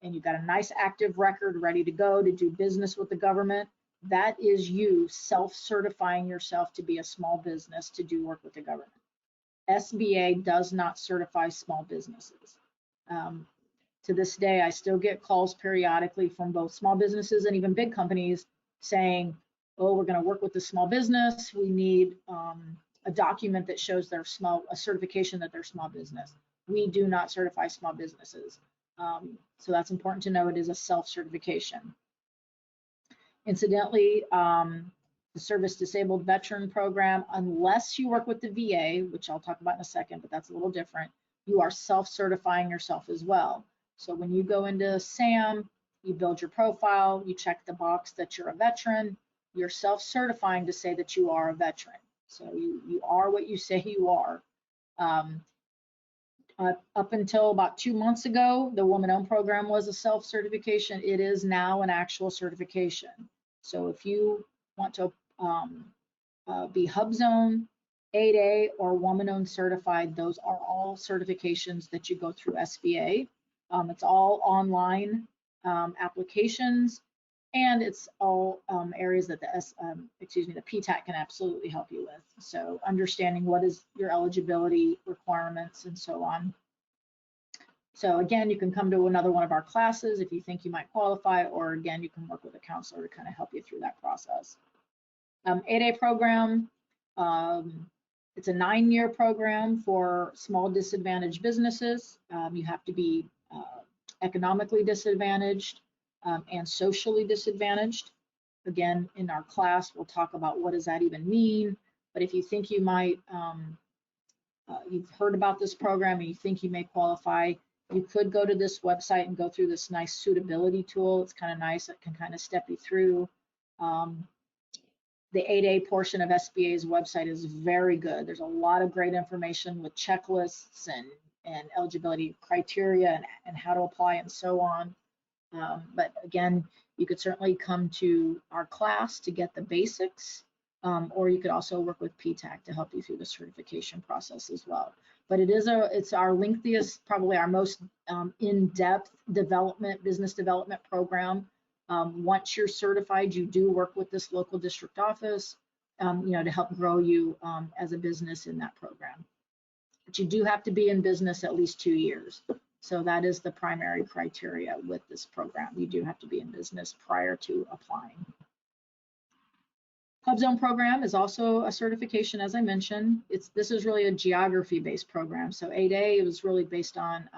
and you've got a nice active record ready to go to do business with the government. That is you self-certifying yourself to be a small business to do work with the government. SBA does not certify small businesses. To this day, I still get calls periodically from both small businesses and even big companies saying, oh, we're going to work with the small business. We need a document that shows a certification that they're small business. We do not certify small businesses. So that's important to know. It is a self-certification. Incidentally, the Service Disabled Veteran Program, unless you work with the VA, which I'll talk about in a second, but that's a little different, you are self-certifying yourself as well. So when you go into SAM, you build your profile, you check the box that you're a veteran, you're self-certifying to say that you are a veteran. So you are what you say you are. Up until about 2 months ago, the Woman-Owned program was a self-certification. It is now an actual certification. So if you want to be HUBZone, 8A, or Woman-Owned certified, those are all certifications that you go through SBA. It's all online applications, and it's all areas that the PTAC can absolutely help you with. So understanding what is your eligibility requirements and so on. So again, you can come to another one of our classes if you think you might qualify, or again, you can work with a counselor to kind of help you through that process. 8A program, it's a 9-year program for small disadvantaged businesses. You have to be economically disadvantaged and socially disadvantaged. Again, in our class, we'll talk about what does that even mean. But if you think you might, you've heard about this program and you think you may qualify, you could go to this website and go through this nice suitability tool. It's kind of nice. It can kind of step you through. The 8A portion of SBA's website is very good. There's a lot of great information with checklists and eligibility criteria and how to apply and so on. But again, you could certainly come to our class to get the basics, or you could also work with PTAC to help you through the certification process as well. But it's our lengthiest, probably our most in-depth business development program. Once you're certified, you do work with this local district office, to help grow you as a business in that program. But you do have to be in business at least 2 years. So that is the primary criteria with this program. You do have to be in business prior to applying. HUBZone program is also a certification, as I mentioned. This is really a geography-based program. So 8A was really based on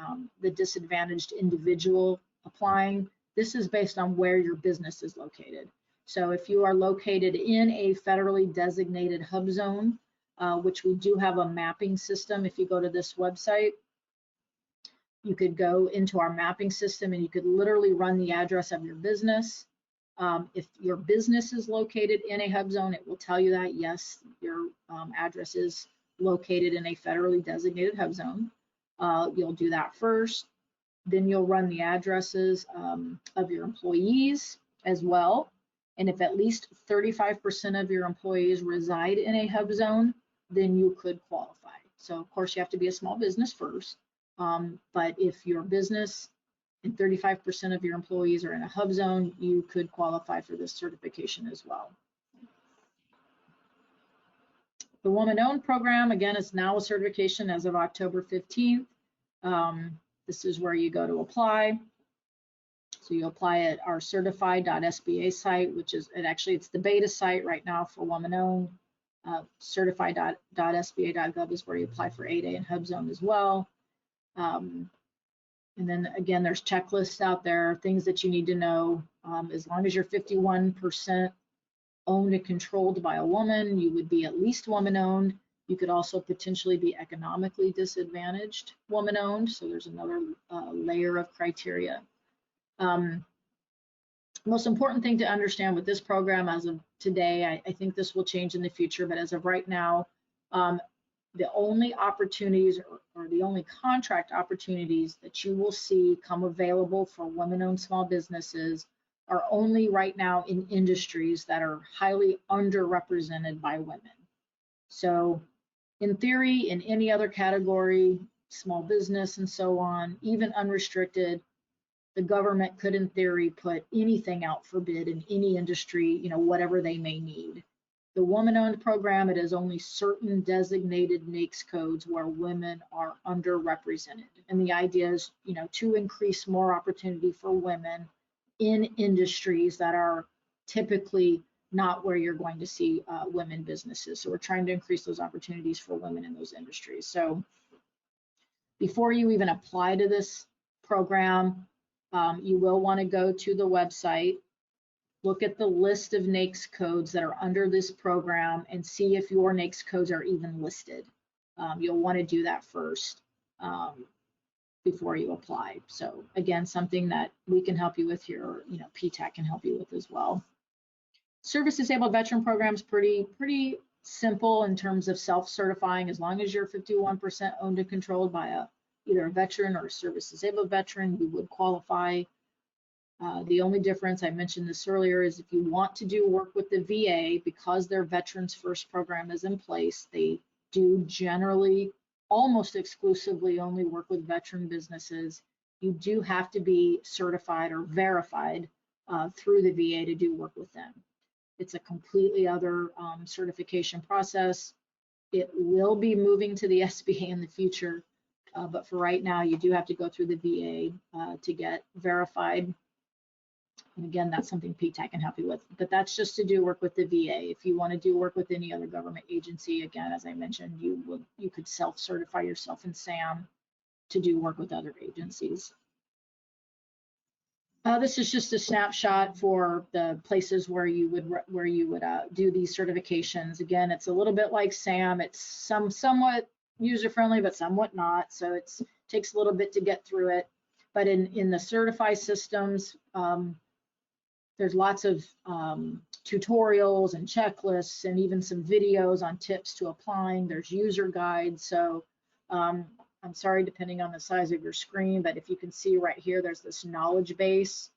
the disadvantaged individual applying. This is based on where your business is located. So if you are located in a federally designated HUBZone, which we do have a mapping system, if you go to this website, you could go into our mapping system and you could literally run the address of your business. If your business is located in a HUBZone, it will tell you that, yes, your address is located in a federally designated HUBZone. You'll do that first. Then you'll run the addresses of your employees as well. And if at least 35% of your employees reside in a HUBZone, then you could qualify. So of course you have to be a small business first. But if your business and 35% of your employees are in a HUBZone, you could qualify for this certification as well. The Woman-Owned program, again, is now a certification as of October 15th. This is where you go to apply. So you apply at our certified.sba site, which is, it's the beta site right now for Woman-Owned. Certified.sba.gov is where you apply for 8A and HUBZone as well. And then again, there's checklists out there, things that you need to know. As long as you're 51% owned and controlled by a woman, you would be at least woman-owned. You could also potentially be economically disadvantaged woman-owned. So there's another layer of criteria. Most important thing to understand with this program as of today, I think this will change in the future, but as of right now, the only opportunities or the only contract opportunities that you will see come available for women-owned small businesses are only right now in industries that are highly underrepresented by women. So in theory, in any other category, small business and so on, even unrestricted, the government could in theory put anything out for bid in any industry, whatever they may need. The Woman-Owned program, it is only certain designated NAICS codes where women are underrepresented. And the idea is, to increase more opportunity for women in industries that are typically not where you're going to see women businesses. So we're trying to increase those opportunities for women in those industries. So before you even apply to this program, you will want to go to the website, look at the list of NAICS codes that are under this program, and see if your NAICS codes are even listed. You'll want to do that first before you apply. So again, something that we can help you with here, or PTAC can help you with as well. Service disabled veteran programs pretty simple in terms of self-certifying. As long as you're 51% owned and controlled by either a veteran or a service disabled veteran, you would qualify. The only difference, I mentioned this earlier, is if you want to do work with the VA, because their Veterans First program is in place, they do generally almost exclusively only work with veteran businesses. You do have to be certified or verified through the VA to do work with them. It's a completely other certification process. It will be moving to the SBA in the future, but for right now, you do have to go through the VA to get verified. And again, that's something PTAC can help you with, but that's just to do work with the VA. If you want to do work with any other government agency, again, as I mentioned, you could self-certify yourself in SAM to do work with other agencies. This is just a snapshot for the places where you would do these certifications. Again, it's a little bit like SAM. It's somewhat user-friendly, but somewhat not. So it takes a little bit to get through it. But in the certified systems, there's lots of tutorials and checklists and even some videos on tips to applying. There's user guides. So I'm sorry, depending on the size of your screen, but if you can see right here, there's this knowledge base.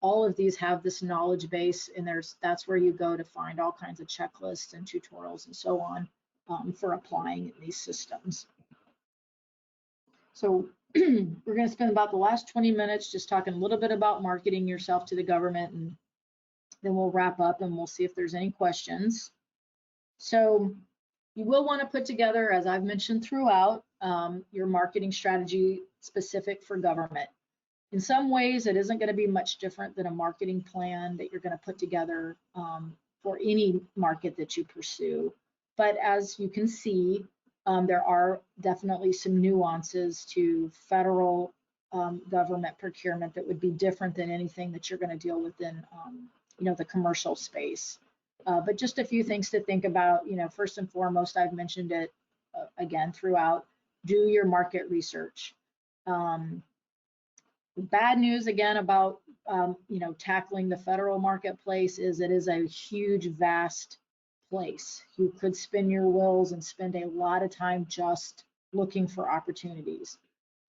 All of these have this knowledge base, and that's where you go to find all kinds of checklists and tutorials and so on for applying in these systems. So we're going to spend about the last 20 minutes just talking a little bit about marketing yourself to the government, and then we'll wrap up and we'll see if there's any questions. So you will want to put together, as I've mentioned throughout, your marketing strategy specific for government. In some ways, it isn't going to be much different than a marketing plan that you're going to put together for any market that you pursue. But as you can see, there are definitely some nuances to federal government procurement that would be different than anything that you're going to deal with in the commercial space. But just a few things to think about. First and foremost, I've mentioned it again throughout, do your market research. Bad news again about tackling the federal marketplace is it is a huge, vast place. You could spin your wheels and spend a lot of time just looking for opportunities.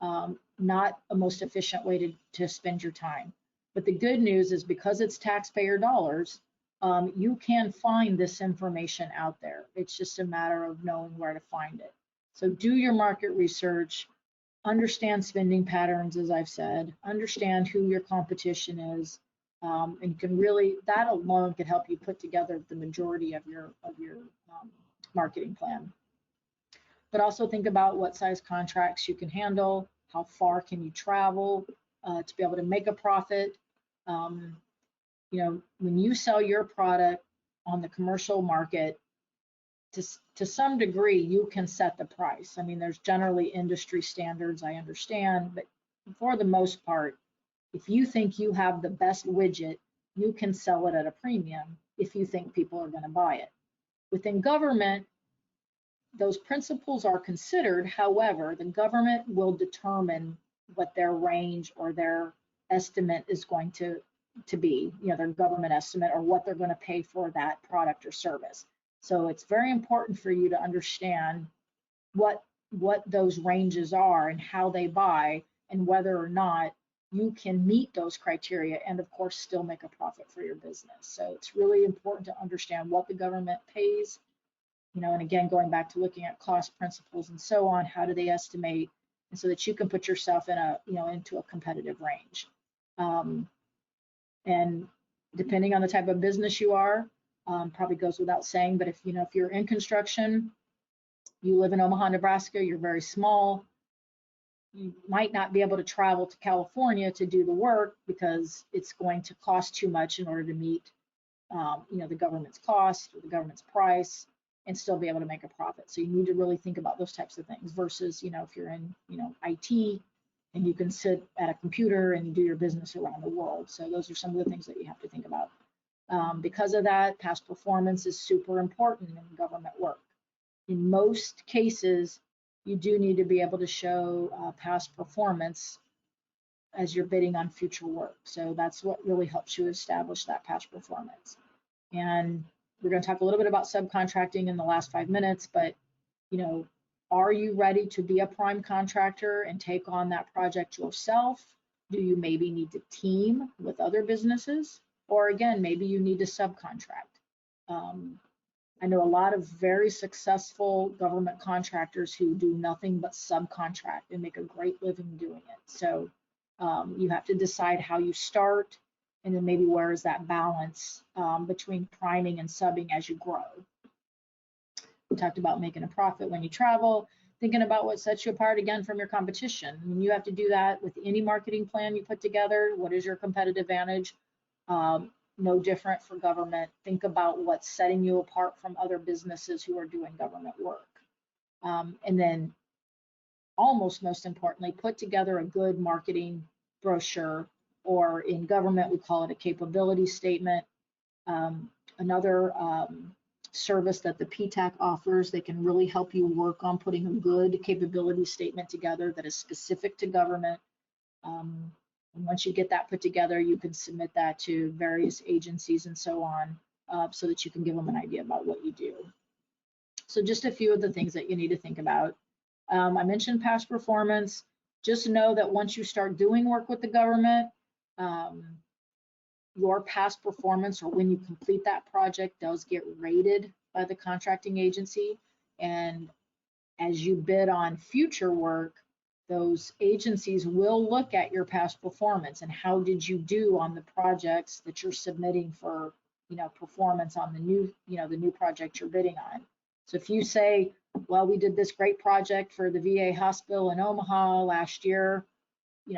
Not a most efficient way to spend your time. But the good news is, because it's taxpayer dollars, you can find this information out there. It's just a matter of knowing where to find it. So do your market research, understand spending patterns, as I've said, understand who your competition is, and that alone can help you put together the majority of your marketing plan. But also think about what size contracts you can handle, how far can you travel to be able to make a profit. When you sell your product on the commercial market, to some degree, you can set the price. I mean, there's generally industry standards, I understand, but for the most part, if you think you have the best widget, you can sell it at a premium if you think people are going to buy it. Within government, those principles are considered. However, the government will determine what their range or their estimate is going to be, their government estimate, or what they're going to pay for that product or service. So it's very important for you to understand what those ranges are and how they buy, and whether or not you can meet those criteria and, of course, still make a profit for your business. So it's really important to understand what the government pays, and again, going back to looking at cost principles and so on, how do they estimate, and so that you can put yourself in into a competitive range. And depending on the type of business you are, probably goes without saying, but if you're in construction, you live in Omaha, Nebraska, you're very small, you might not be able to travel to California to do the work because it's going to cost too much in order to meet the government's cost or the government's price and still be able to make a profit. So you need to really think about those types of things versus, if you're in, IT and you can sit at a computer and do your business around the world. So those are some of the things that you have to think about. Because of that, past performance is super important in government work. In most cases, you do need to be able to show past performance as you're bidding on future work. So that's what really helps you establish that past performance. And we're going to talk a little bit about subcontracting in the last 5 minutes, but are you ready to be a prime contractor and take on that project yourself? Do you maybe need to team with other businesses? Or again, maybe you need to subcontract. I know a lot of very successful government contractors who do nothing but subcontract and make a great living doing it. So you have to decide how you start, and then maybe where is that balance between priming and subbing as you grow. We talked about making a profit when you travel, thinking about what sets you apart again from your competition. I mean, you have to do that with any marketing plan you put together. What is your competitive advantage? No different for government. Think about what's setting you apart from other businesses who are doing government work. And then almost most importantly, put together a good marketing brochure, or in government, we call it a capability statement. Another service that the PTAC offers, they can really help you work on putting a good capability statement together that is specific to government. And once you get that put together, you can submit that to various agencies and so on, so that you can give them an idea about what you do. So just a few of the things that you need to think about. I mentioned past performance. Just know that once you start doing work with the government, your past performance, or when you complete that project, does get rated by the contracting agency. And as you bid on future work, those agencies will look at your past performance and how did you do on the projects that you're submitting for, performance on the new project you're bidding on. So if you say, well, we did this great project for the VA hospital in Omaha last year,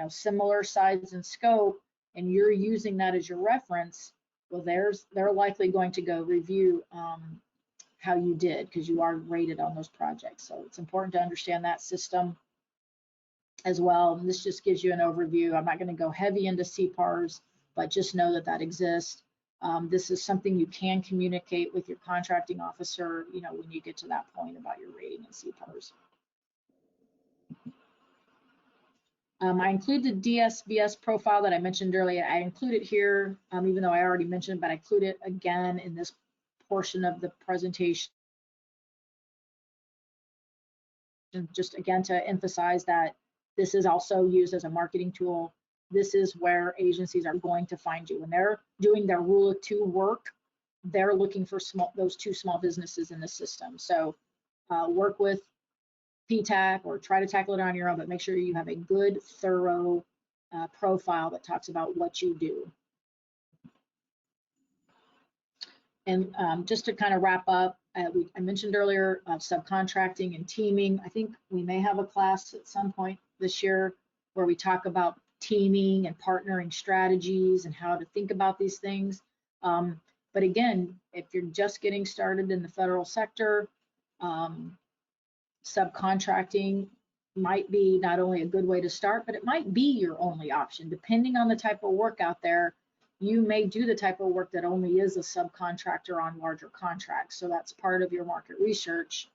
similar size and scope, and you're using that as your reference, well, they're likely going to go review how you did, because you are rated on those projects. So it's important to understand that system as well. And this just gives you an overview. I'm not going to go heavy into CPARS, but just know that that exists. This is something you can communicate with your contracting officer, when you get to that point about your rating in CPARS. I include the DSBS profile that I mentioned earlier. I include it here, even though I already mentioned, but I include it again in this portion of the presentation. Just again to emphasize that this is also used as a marketing tool. This is where agencies are going to find you. When they're doing their Rule of 2 work, they're looking for those 2 small businesses in the system. So work with PTAC or try to tackle it on your own, but make sure you have a good, thorough profile that talks about what you do. And just to kind of wrap up, I mentioned earlier subcontracting and teaming. I think we may have a class at some point this year where we talk about teaming and partnering strategies and how to think about these things. But again, if you're just getting started in the federal sector, subcontracting might be not only a good way to start, but it might be your only option. Depending on the type of work out there, you may do the type of work that only is a subcontractor on larger contracts. So that's part of your market research.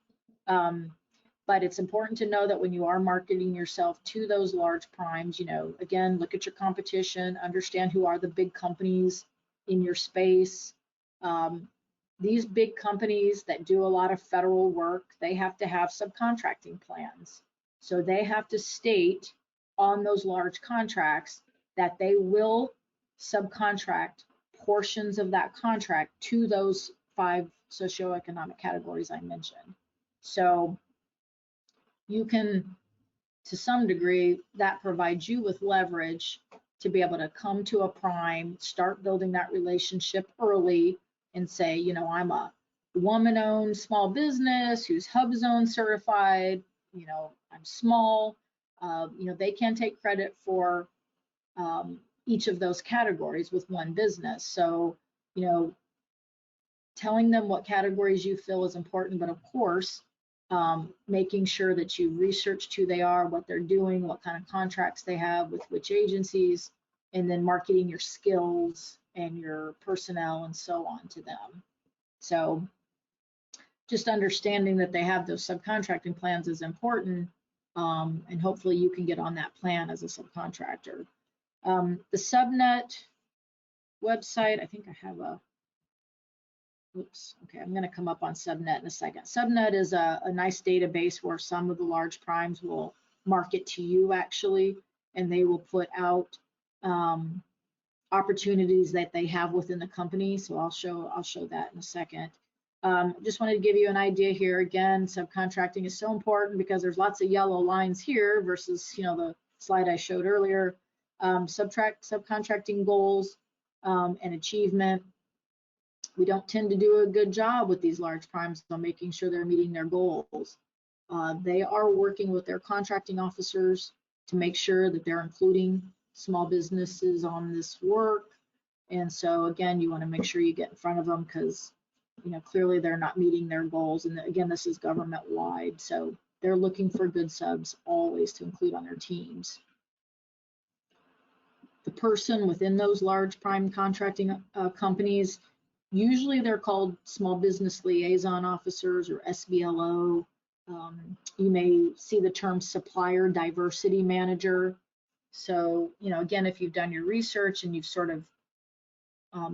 But it's important to know that when you are marketing yourself to those large primes, again, look at your competition, understand who are the big companies in your space. These big companies that do a lot of federal work, they have to have subcontracting plans. So they have to state on those large contracts that they will subcontract portions of that contract to those 5 socioeconomic categories I mentioned. So you can, to some degree, that provides you with leverage to be able to come to a prime, start building that relationship early and say, I'm a woman-owned small business who's HubZone certified, I'm small. They can take credit for each of those categories with one business. So, telling them what categories you feel is important, but of course, making sure that you researched who they are, what they're doing, what kind of contracts they have with which agencies, and then marketing your skills and your personnel and so on to them. So just understanding that they have those subcontracting plans is important, and hopefully you can get on that plan as a subcontractor. The Subnet website, I think I have a, oops, okay, I'm gonna come up on Subnet in a second. Subnet is a nice database where some of the large primes will market to you actually, and they will put out opportunities that they have within the company. So I'll show that in a second. Just wanted to give you an idea here. Again, subcontracting is so important because there's lots of yellow lines here versus, you know, the slide I showed earlier. Subcontracting goals and achievement. We don't tend to do a good job with these large primes on making sure they're meeting their goals. They are working with their contracting officers to make sure that they're including small businesses on this work. And so again, you want to make sure you get in front of them because, you know, clearly they're not meeting their goals. And again, this is government wide. So they're looking for good subs always to include on their teams. The person within those large prime contracting companies, usually they're called small business liaison officers or SBLO. You may see the term supplier diversity manager. So, you know, again, if you've done your research and you've sort of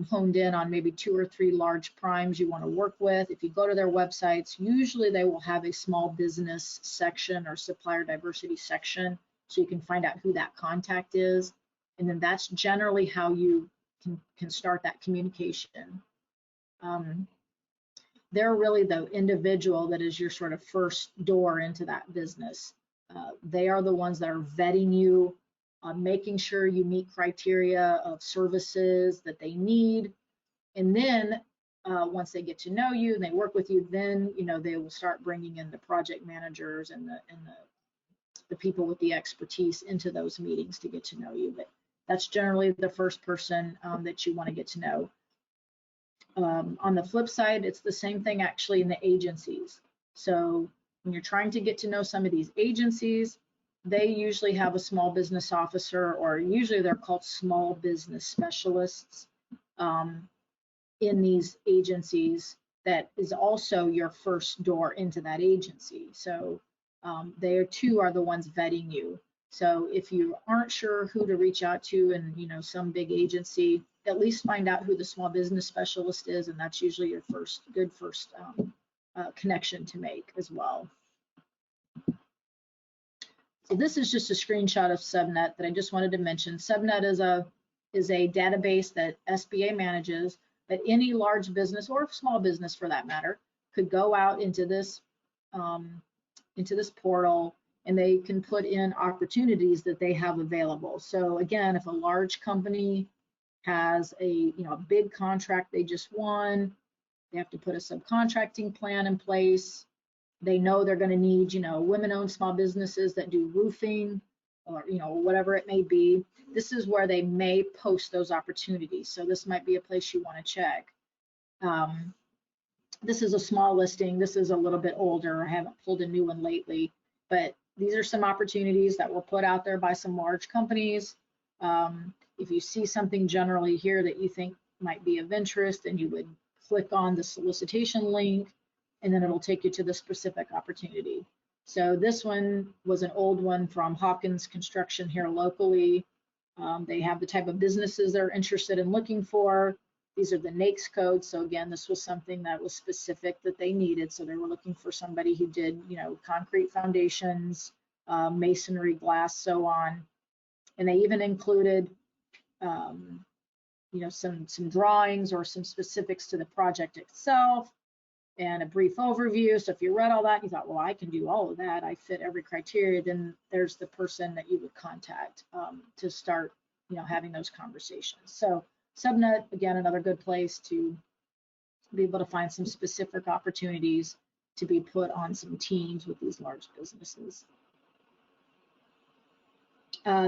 honed in on maybe 2 or 3 large primes you want to work with, if you go to their websites, usually they will have a small business section or supplier diversity section, so you can find out who that contact is. And then that's generally how you can start that communication. They're really the individual that is your sort of first door into that business. They are the ones that are vetting you, making sure you meet criteria of services that they need. And then once they get to know you and they work with you, then, you know, they will start bringing in the project managers and the people with the expertise into those meetings to get to know you. But that's generally the first person that you want to get to know. On the flip side, it's the same thing actually in the agencies. So when you're trying to get to know some of these agencies, they usually have a small business officer, or usually they're called small business specialists in these agencies. That is also your first door into that agency. So they too are the ones vetting you. So if you aren't sure who to reach out to in, you know, some big agency, at least find out who the small business specialist is, and that's usually your good first connection to make as well. So this is just a screenshot of Subnet that I just wanted to mention. Subnet is a database that SBA manages, that any large business or small business for that matter could go out into this portal, and they can put in opportunities that they have available. So again, if a large company has a big contract they just won, they have to put a subcontracting plan in place. They know they're going to need, women-owned small businesses that do roofing or, whatever it may be. This is where they may post those opportunities. So this might be a place you want to check. This is a small listing. This is a little bit older. I haven't pulled a new one lately, but these are some opportunities that were put out there by some large companies. If you see something generally here that you think might be of interest, then you would click on the solicitation link, and then it'll take you to the specific opportunity. So this one was an old one from Hawkins Construction here locally. They have the type of businesses they're interested in looking for. These are the NAICS codes. So again, this was something that was specific that they needed. So they were looking for somebody who did, concrete foundations, masonry, glass, so on. And they even included, some drawings or some specifics to the project itself and a brief overview. So if you read all that and you thought, well, I can do all of that, I fit every criteria, then there's the person that you would contact to start, having those conversations. So Subnet, again, another good place to be able to find some specific opportunities to be put on some teams with these large businesses.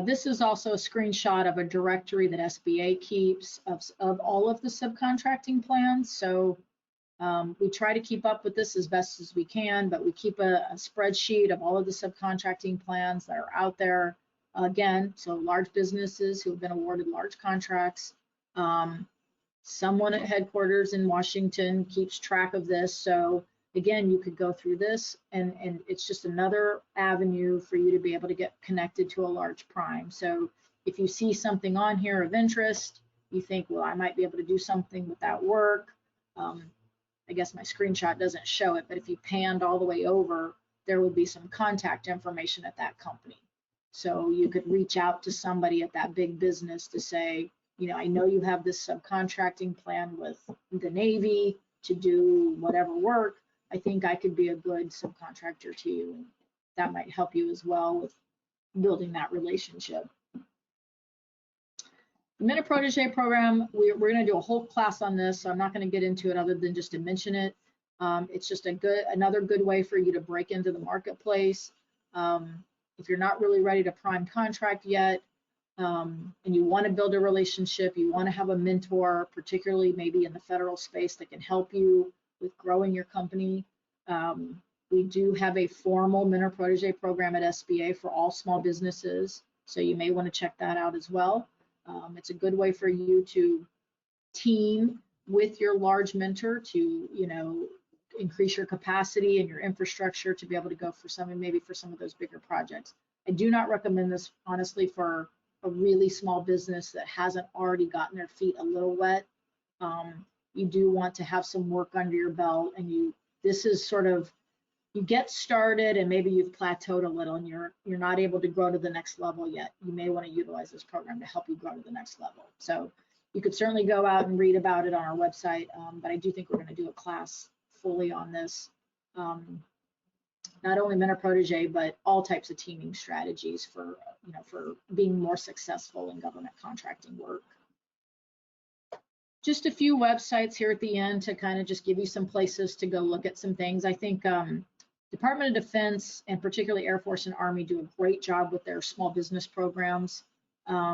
This is also a screenshot of a directory that SBA keeps of all of the subcontracting plans. So We try to keep up with this as best as we can, but we keep a spreadsheet of all of the subcontracting plans that are out there. Again, so large businesses who have been awarded large contracts. Someone at headquarters in Washington keeps track of this. So again, you could go through this and it's just another avenue for you to be able to get connected to a large prime. So if you see something on here of interest, you think, well, I might be able to do something with that work. I guess my screenshot doesn't show it, but if you panned all the way over, there would be some contact information at that company. So you could reach out to somebody at that big business to say, you know, I know you have this subcontracting plan with the Navy to do whatever work. I think I could be a good subcontractor to you. And that might help you as well with building that relationship. The Minute-Protege program, we're going to do a whole class on this, so I'm not going to get into it other than just to mention it. It's just another good way for you to break into the marketplace. If you're not really ready to prime contract yet, and you want to build a relationship, you want to have a mentor, particularly maybe in the federal space that can help you with growing your company. We do have a formal Minute-Protege program at SBA for all small businesses, so you may want to check that out as well. It's a good way for you to team with your large mentor to, you know, increase your capacity and your infrastructure to be able to go for maybe for some of those bigger projects. I do not recommend this, honestly, for a really small business that hasn't already gotten their feet a little wet. You do want to have some work under your belt, and this is sort of, you get started and maybe you've plateaued a little and you're not able to grow to the next level yet. You may want to utilize this program to help you grow to the next level. So you could certainly go out and read about it on our website, but I do think we're going to do a class fully on this. Not only Minute-Protege, but all types of teaming strategies for, you know, for being more successful in government contracting work. Just a few websites here at the end to kind of just give you some places to go look at some things. I think Department of Defense, and particularly Air Force and Army, do a great job with their small business programs.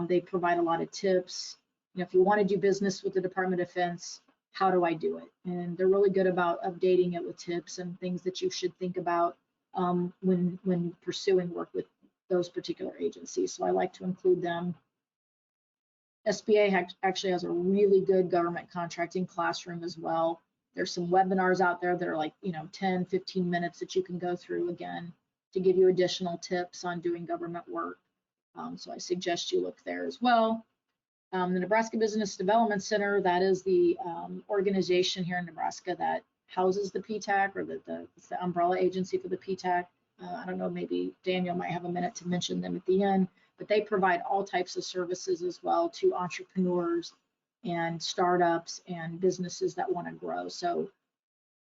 They provide a lot of tips. You know, if you want to do business with the Department of Defense, how do I do it? And they're really good about updating it with tips and things that you should think about when pursuing work with those particular agencies. So I like to include them. SBA actually has a really good government contracting classroom as well. There's some webinars out there that are like, you know, 10, 15 minutes that you can go through again to give you additional tips on doing government work. So I suggest you look there as well. The Nebraska Business Development Center, that is the organization here in Nebraska that houses the PTAC, or it's the umbrella agency for the PTAC. I don't know, maybe Daniel might have a minute to mention them at the end, but they provide all types of services as well to entrepreneurs and startups and businesses that want to grow. So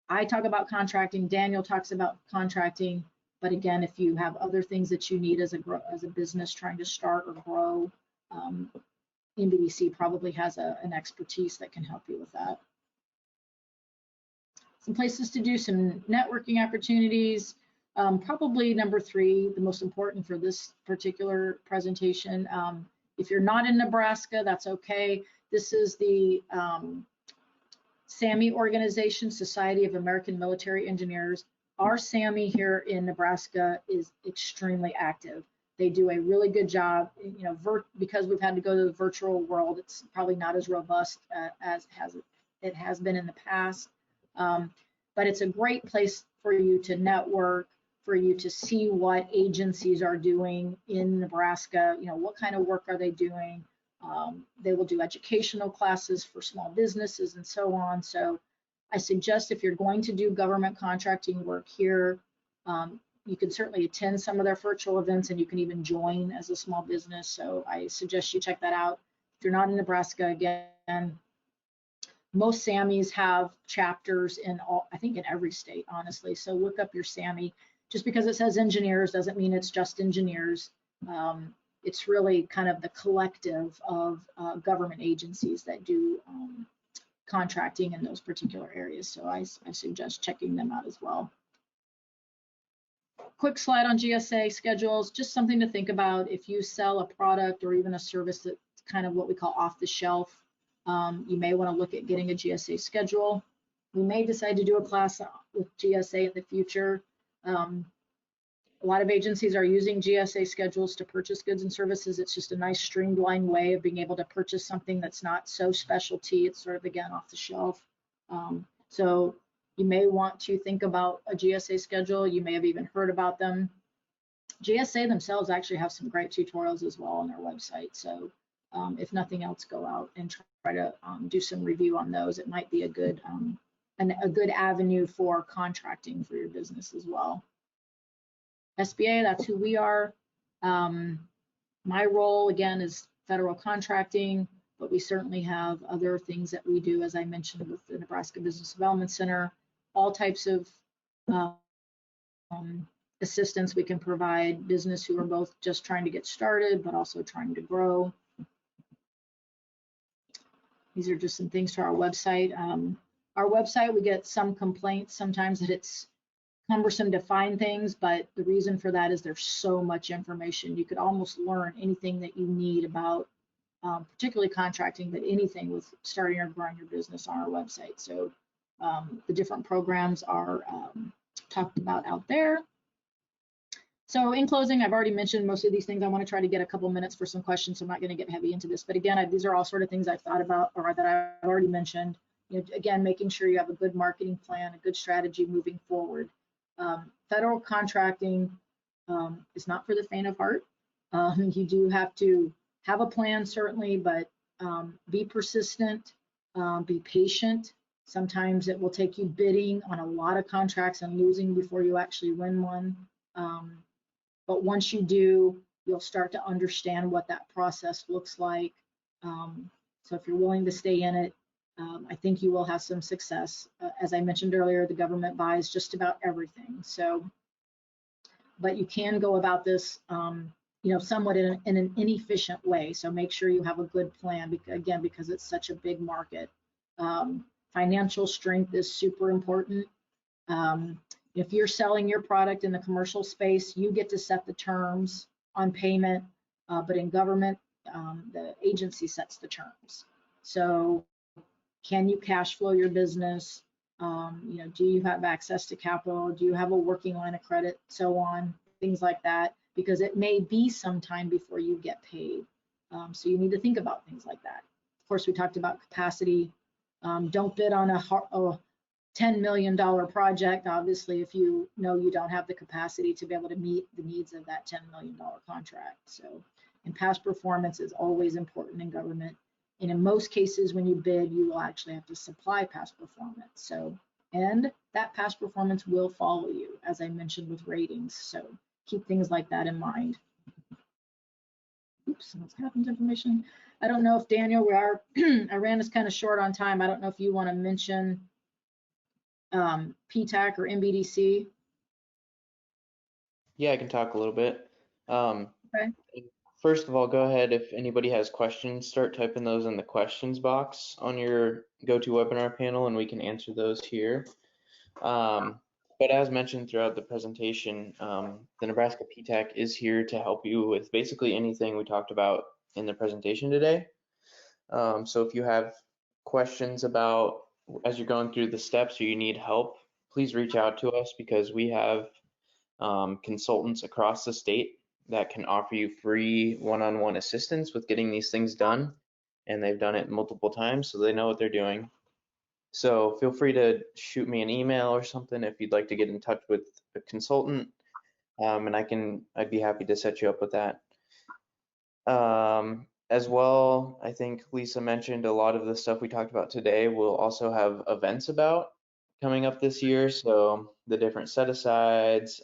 I talk about contracting, Daniel talks about contracting, but again, if you have other things that you need as a business trying to start or grow, NBDC probably has an expertise that can help you with that. Some places to do some networking opportunities. Probably number 3, the most important for this particular presentation. If you're not in Nebraska, that's okay. This is the SAMI organization, Society of American Military Engineers. Our SAMI here in Nebraska is extremely active. They do a really good job, you know, because we've had to go to the virtual world, it's probably not as robust as it has been in the past. But it's a great place for you to network, for you to see what agencies are doing in Nebraska, you know, what kind of work are they doing. They will do educational classes for small businesses and so on. So I suggest if you're going to do government contracting work here, you can certainly attend some of their virtual events, and you can even join as a small business. So I suggest you check that out. If you're not in Nebraska, again, most SAMIs have chapters in I think in every state, honestly. So look up your SAMI. Just because it says engineers doesn't mean it's just engineers. It's really kind of the collective of government agencies that do contracting in those particular areas. So I suggest checking them out as well. Quick slide on GSA schedules, just something to think about. If you sell a product or even a service that's kind of what we call off the shelf, you may want to look at getting a GSA schedule. We may decide to do a class with GSA in the future. A lot of agencies are using GSA schedules to purchase goods and services. It's just a nice streamlined way of being able to purchase something that's not so specialty. It's sort of, again, off the shelf. So you may want to think about a GSA schedule. You may have even heard about them. GSA themselves actually have some great tutorials as well on their website. So if nothing else, go out and try to do some review on those. It might be a good avenue for contracting for your business as well. SBA, that's who we are. My role, again, is federal contracting, but we certainly have other things that we do, as I mentioned, with the Nebraska Business Development Center, all types of assistance we can provide business who are both just trying to get started, but also trying to grow. These are just some things to our website. Our website, we get some complaints sometimes that it's cumbersome to find things, but the reason for that is there's so much information. You could almost learn anything that you need about, particularly contracting, but anything with starting or growing your business on our website. So the different programs are talked about out there. So in closing, I've already mentioned most of these things. I want to try to get a couple minutes for some questions, so I'm not going to get heavy into this. But again, these are all sort of things I've thought about or that I've already mentioned. You know, again, making sure you have a good marketing plan, a good strategy moving forward. Federal contracting is not for the faint of heart. You do have to have a plan, certainly, but be persistent, be patient. Sometimes it will take you bidding on a lot of contracts and losing before you actually win one. But once you do, you'll start to understand what that process looks like. So if you're willing to stay in it, I think you will have some success. As I mentioned earlier, the government buys just about everything. So, but you can go about this, you know, somewhat in an inefficient way. So make sure you have a good plan, again, because it's such a big market. Financial strength is super important. If you're selling your product in the commercial space, you get to set the terms on payment, but in government, the agency sets the terms. So can you cash flow your business? You know, do you have access to capital? Do you have a working line of credit? So on, things like that, because it may be some time before you get paid. So you need to think about things like that. Of course, we talked about capacity. Don't bid on a $10 million project, obviously, if you know you don't have the capacity to be able to meet the needs of that $10 million contract. So, and past performance is always important in government. And in most cases, when you bid, you will actually have to supply past performance. So, and that past performance will follow you, as I mentioned with ratings. So keep things like that in mind. Oops, what's happened to information? I don't know if Daniel, I ran this kind of short on time. I don't know if you want to mention PTAC or MBDC. Yeah, I can talk a little bit. Okay. First of all, go ahead. If anybody has questions, start typing those in the questions box on your GoToWebinar panel, and we can answer those here. But as mentioned throughout the presentation, the Nebraska PTAC is here to help you with basically anything we talked about in the presentation today. So if you have questions about as you're going through the steps or you need help, please reach out to us, because we have consultants across the state that can offer you free one-on-one assistance with getting these things done. And they've done it multiple times, so they know what they're doing. So feel free to shoot me an email or something if you'd like to get in touch with a consultant, and I'd be happy to set you up with that. As well, I think Lisa mentioned a lot of the stuff we talked about today. We'll also have events about coming up this year. So the different set-asides,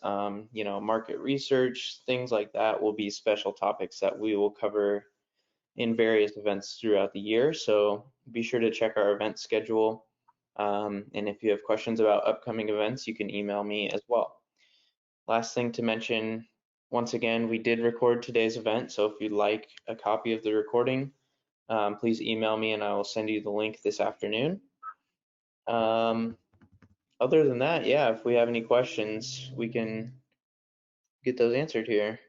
you know, market research, things like that will be special topics that we will cover in various events throughout the year. So be sure to check our event schedule. And if you have questions about upcoming events, you can email me as well. Last thing to mention, once again, we did record today's event. So if you'd like a copy of the recording, please email me and I will send you the link this afternoon. Other than that, yeah, if we have any questions, we can get those answered here.